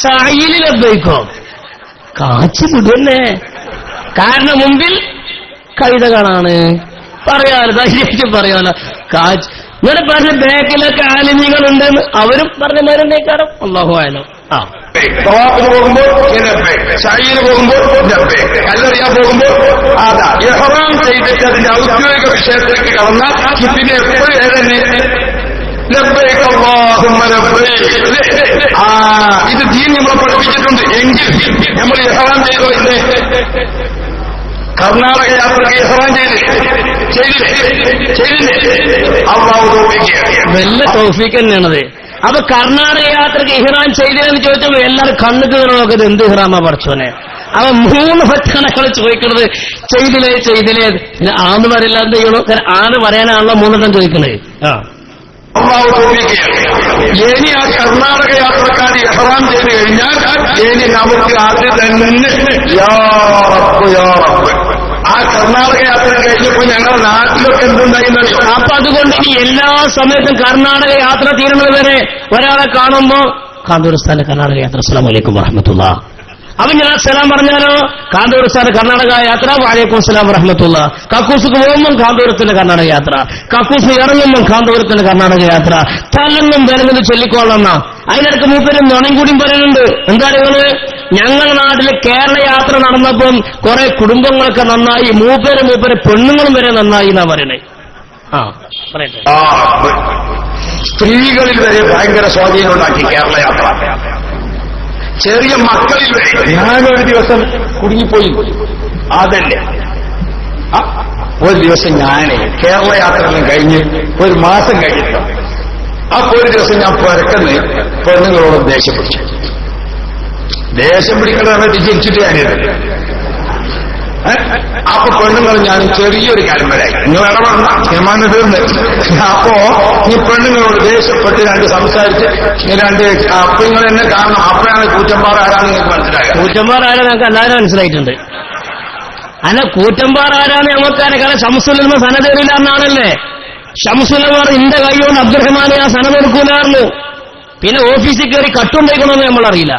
ശഅയിന് ലബ്ബൈക്കോ, കാച്ചി വിടല്ലേ. കാരണം മുമ്പിൽ കഴുതകളാണ്. പറയാലോ, ധൈര്യം പറയാലോ. കാച്ച് ഇങ്ങനെ പറഞ്ഞ ബാക്കിലൊക്കെ ആലിമികളുണ്ടെന്ന് അവരും പറഞ്ഞ മരുന്നേക്കാരം. അല്ലാഹു അഅലം. തവാഫിന് പോകുമ്പോൾ ശഅയിന് പോകുമ്പോൾ കല്ലെറിയാൻ പോകുമ്പോൾ അതാ ഇഹ്റാം ചെയ്തിട്ട് അതിന്റെ ഔദ്യോഗിക വിഷയത്തിലേക്ക് കടന്നാൽ പിന്നെ എപ്പോഴും ഏതന്നെ ലബ്ബൈക അല്ലാഹുമ്മ ലബ്ബൈക. ഇത് ദീൻ നമ്മളെ പഠിപ്പിച്ചിട്ടുണ്ട്. എങ്കിൽ നമ്മൾ ഇഹ്റാം ചെയ്തോ ഇല്ലേ? കർണാടക യാത്രയ്ക്ക് ഇഹ്റാം ചെയ്തില്ലേ? അല്ലാഹു തൗഫീഖ്. വല്ല തൗഫീഖ് തന്നെയാണത്. അപ്പൊ കർണാടക യാത്രക്ക് ഇഹ്റാം ചെയ്തില്ലെന്ന് ചോദിച്ചപ്പോൾ എല്ലാവരും കണ്ണുക്ക് നോക്കുന്നത് എന്ത് ഇഹ്റാമാ പഠിച്ചോനെ. അവ 3 വട്ടങ്ങൾ ചോദിക്കുന്നത് ചെയ്തില്ലേ. പിന്നെ ആന്ന് പറയില്ല, എന്ത് ചെയ്യണോ? ആന്ന് പറയാനാണല്ലോ 3 വട്ടം ചോദിക്കണേ. അല്ലാഹു തൗഫീഖ്. ഇനി ആ കർണാടക യാത്രക്കാർ ഇഹ്റാം ചെയ്ത് കഴിഞ്ഞാൽ ഇനി നമുക്ക് അത് തന്നെ യാ റബ്ബ് യാ റബ്ബ്. ആ കർണാടക യാത്ര കഴിഞ്ഞപ്പോ ഞങ്ങളുടെ നാട്ടിലൊക്കെ എന്തുണ്ടായിരുന്നോ? അപ്പൊ അതുകൊണ്ട് ഇനി എല്ലാ സമയത്തും കർണാടക യാത്ര തീരുന്നത് വരെ ഒരാളെ കാണുമ്പോ കാന്തൂർസ്ഥാന്റെ കർണാടക യാത്ര അസ്സലാമു അലൈക്കും വറഹ്മത്തുള്ളാഹ്. അവൻ ഞാൻ സലാം പറഞ്ഞാലോ കാന്തൂർസ്ഥാന്റെ കർണാടക യാത്ര വഅലൈക്കും അസ്സലാം വറഹ്മത്തുള്ളാഹ്. കക്കൂസുക്ക് പോകുമ്പോൾ കാന്തൂരത്തിന്റെ കർണാടക യാത്ര, കക്കൂസ് ഇറങ്ങുമ്പോൾ കാന്തൂരത്തിന്റെ കർണാടക യാത്ര. തലങ്ങും വരുന്നത് ചൊല്ലിക്കൊള്ളണം. അതിനിടയ്ക്ക് മൂപ്പരും നുണയും കൂടിയും പറയുന്നുണ്ട്. എന്താ നിങ്ങള്? ഞങ്ങളുടെ നാട്ടിൽ കേരള യാത്ര നടന്നപ്പം കുറെ കുടുംബങ്ങളൊക്കെ നന്നായി, മൂപ്പര് പെണ്ണുങ്ങളും വരെ നന്നായി എന്നാ പറയണേ. പറയട്ടെ. സ്ത്രീകളിൽ വരെ ഭയങ്കര സ്വാധീനം ഉണ്ടാക്കി കേരള യാത്ര. ചെറിയ മക്കളിൽ വരെ. ഞാനൊരു ദിവസം കുടുങ്ങിപ്പോയി. അതല്ലേ ഒരു ദിവസം ഞാനേ കേരള യാത്രയെല്ലാം കഴിഞ്ഞ് ഒരു മാസം കഴിഞ്ഞിട്ടോ. അപ്പൊ ഒരു ദിവസം ഞാൻ പുരക്കുന്ന പെണ്ണുങ്ങളോട് ദേഷ്യം പിടിച്ചു. ദേഷ്യം പിടിക്കണമെന്ന് തിരിച്ചിട്ട് ഞാനിത്. അപ്പൊ പെണ്ണുങ്ങൾ ഞാനും ചെറിയൊരു കാര്യം വരായി. നിങ്ങൾ ഇടപെടണ്ട, തീരുമാനം തീർന്ന്. അപ്പോ ഈ പെണ്ണുങ്ങളോട് ദേഷ്യപ്പെട്ട് രണ്ട് സംസാരിച്ച് രണ്ട് അപ്പൊ നിങ്ങൾ എന്നെ കാണണം. അപ്പോഴാണ് കൂറ്റമ്പാറ ആരാന്ന് നിങ്ങൾക്ക് മനസ്സിലായത്. കൂറ്റമ്പാറ ആരാ ഞങ്ങൾക്ക് എല്ലാവരും മനസ്സിലായിട്ടുണ്ട്. അല്ല, കൂറ്റമ്പാറ ആരാന്ന് നമുക്കറിയാം. കാരണം ശംസുലുൽമ സനതേറില്ല എന്നാണല്ലേ. ശംസുലമാർ ഇന്റെ കൈയോണ്ട് അബ്ദുറഹ്മാനെ ആ സനത് കൊടുക്കൂലായിരുന്നു. പിന്നെ ഓഫീസിൽ കയറി കട്ടുണ്ടായിക്കണമെന്ന് നമ്മളറിയില്ല.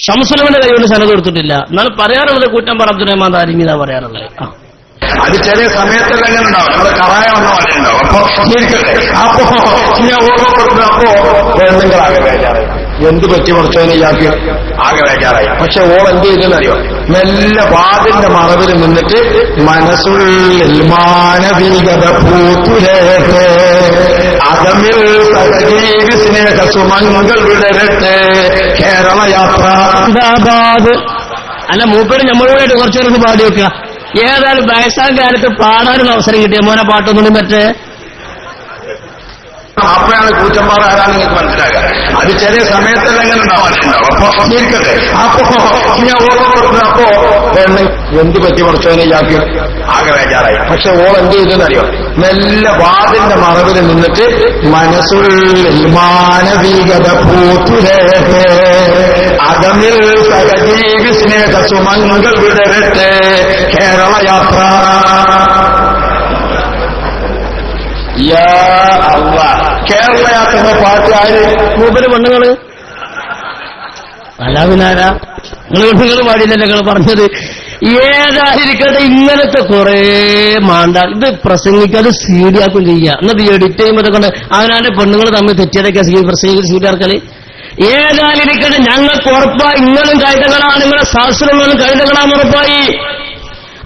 ഷംസുലമിന്റെ കൈകൊണ്ട് സനത് കൊടുത്തിട്ടില്ല. എന്നാൽ പറയാറുള്ളത് കൂറ്റമ്പാറ അബ്ദുറഹ്മാൻ താരിമിതാ പറയാറുള്ളത്. അത് ചില സമയത്തെല്ലാം എങ്ങനെ ഉണ്ടാവും. നമ്മുടെ കറായ വന്ന പോലെ ഉണ്ടാവും. അപ്പൊ ഞാൻ ഓർമ്മപ്പെടുത്തുന്ന അപ്പോ പെണ്ണുങ്ങളാകെ വേജാറായി. എന്ത് പറ്റി കുറച്ചോനെ ഇയാൾക്ക് ആകെ വേജാറായി. പക്ഷെ ഓൾ എന്ത് ചെയ്തെന്നറിയോ, മെല്ലെ വാതിന്റെ മറവിൽ നിന്നിട്ട് മനസ്സുള്ളിൽ മാനവികത പൂത്തുരേട്ടെ, അകമിൽ സജീവി സ്നേഹ സുമങ്ങൾ വിടരട്ടെ, കേരള യാത്ര. അല്ല, മൂപ്പര് നമ്മളോടായിട്ട് കുറച്ചേരം പാടി വെക്കുക. ഏതായാലും വയസ്സാം കാലത്ത് പാടാനൊരു അവസരം കിട്ടിയ മോനെ പാട്ടൊന്നും പറ്റേ. അപ്പോഴാണ് കൂറ്റമ്പാറ ആരാന്ന് നിങ്ങൾക്ക് മനസ്സിലാക്കുക. അത് ചില സമയത്തെല്ലാം എങ്ങനെ ഉണ്ടാവാനുണ്ടാവും. അപ്പൊ ഇരിക്കട്ടെ. അപ്പോ ഞാൻ ഓർമ്മപ്പെടുത്തുന്ന അപ്പോ പെണ്ണ് എന്ത് പറ്റി കുറച്ചോനെ ഇയാൾക്ക് ആകെ വേജാറായി. പക്ഷെ ഓൾ എന്ത് ചെയ്തെന്നറിയോ, മെല്ലെ വാതിന്റെ മറവിൽ നിന്നിട്ട് മനസ്സുള്ളിൽ മാനവികത പൂത്തുരേട്ടെ, അകമിൽ സഹജീവി സ്നേഹ സുമങ്ങൾ വിടരട്ടെ, കേരള യാത്ര. കേരള യാത്ര പാട്ട് ആര്? മൂപ്പര് പെണ്ണുങ്ങള്. അല്ല പിന്നാരാ, നിങ്ങൾ പെണ്ണുങ്ങൾ പാടിയില്ല നിങ്ങൾ പറഞ്ഞത്. ഏതായിരിക്കട്ടെ, ഇങ്ങനത്തെ കുറെ മാണ്ട ഇത് പ്രസംഗിക്കാതെ സീഡിയാക്കും ചെയ്യുക. എന്നിട്ട് എഡിറ്റ് ചെയ്യുമ്പോൾ കൊണ്ട് അവനാന്റെ പെണ്ണുങ്ങൾ തമ്മിൽ തെറ്റിയതൊക്കെ പ്രസംഗിച്ച് സീഡിയാർക്കല്. ഏതായിരിക്കട്ടെ, ഞങ്ങൾക്ക് ഉറപ്പായി ഇങ്ങളും കൈതകളാണ്, നിങ്ങളെ ശാസ്ത്രങ്ങളും കൈതകളാന്ന് ഉറപ്പായി.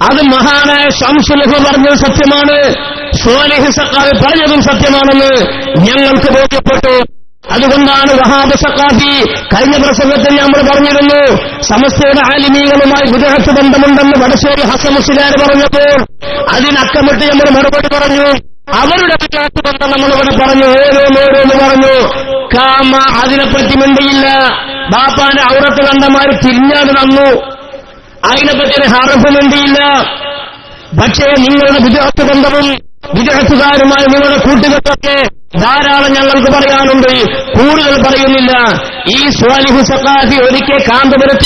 അത് മഹാനായ ശംസുലഹ പറഞ്ഞത് സത്യമാണ്, സ്വാലിഹ് സഖാഫി പറഞ്ഞതും സത്യമാണെന്ന് ഞങ്ങൾക്ക് ബോധ്യപ്പെട്ടു. അതുകൊണ്ടാണ് വഹാബ് സഖാഫി കഴിഞ്ഞ പ്രസംഗത്തിൽ നമ്മൾ പറഞ്ഞിരുന്നു, സമസ്തയുടെ ആലിമീങ്ങളുമായി വിദേഹത്ത് ബന്ധമുണ്ടെന്ന് വടശ്ശേരി ഹസൻ മുസ്ലിയാർ പറഞ്ഞപ്പോൾ അതിനക്കമിട്ട് നമ്മൾ മറുപടി പറഞ്ഞു. അവരുടെ വിദേഹത്ത് ബന്ധം നമ്മളിവിടെ പറഞ്ഞു, ഓരോന്ന് പറഞ്ഞു. കാമ അതിനെപ്പറ്റി മിണ്ടിയില്ല. ബാപ്പാന്റെ ഔറത്ത് കണ്ടമാര് തിരിഞ്ഞാട് തന്നു, അതിനെപ്പറ്റി ഹറഫ് മിണ്ടിയില്ല. പക്ഷേ നിങ്ങളുടെ വിദേഹത്ത് ബന്ധവും വിദേഹത്തുകാരുമായി നിങ്ങളുടെ കൂട്ടുകെട്ടൊക്കെ ധാരാളം ഞങ്ങൾക്ക് പറയാനുണ്ട്. കൂടുതൽ പറയുന്നില്ല. ഈ സ്വാലിഹ് സഖാഫി ഒരിക്കൽ കാന്തപുരത്ത്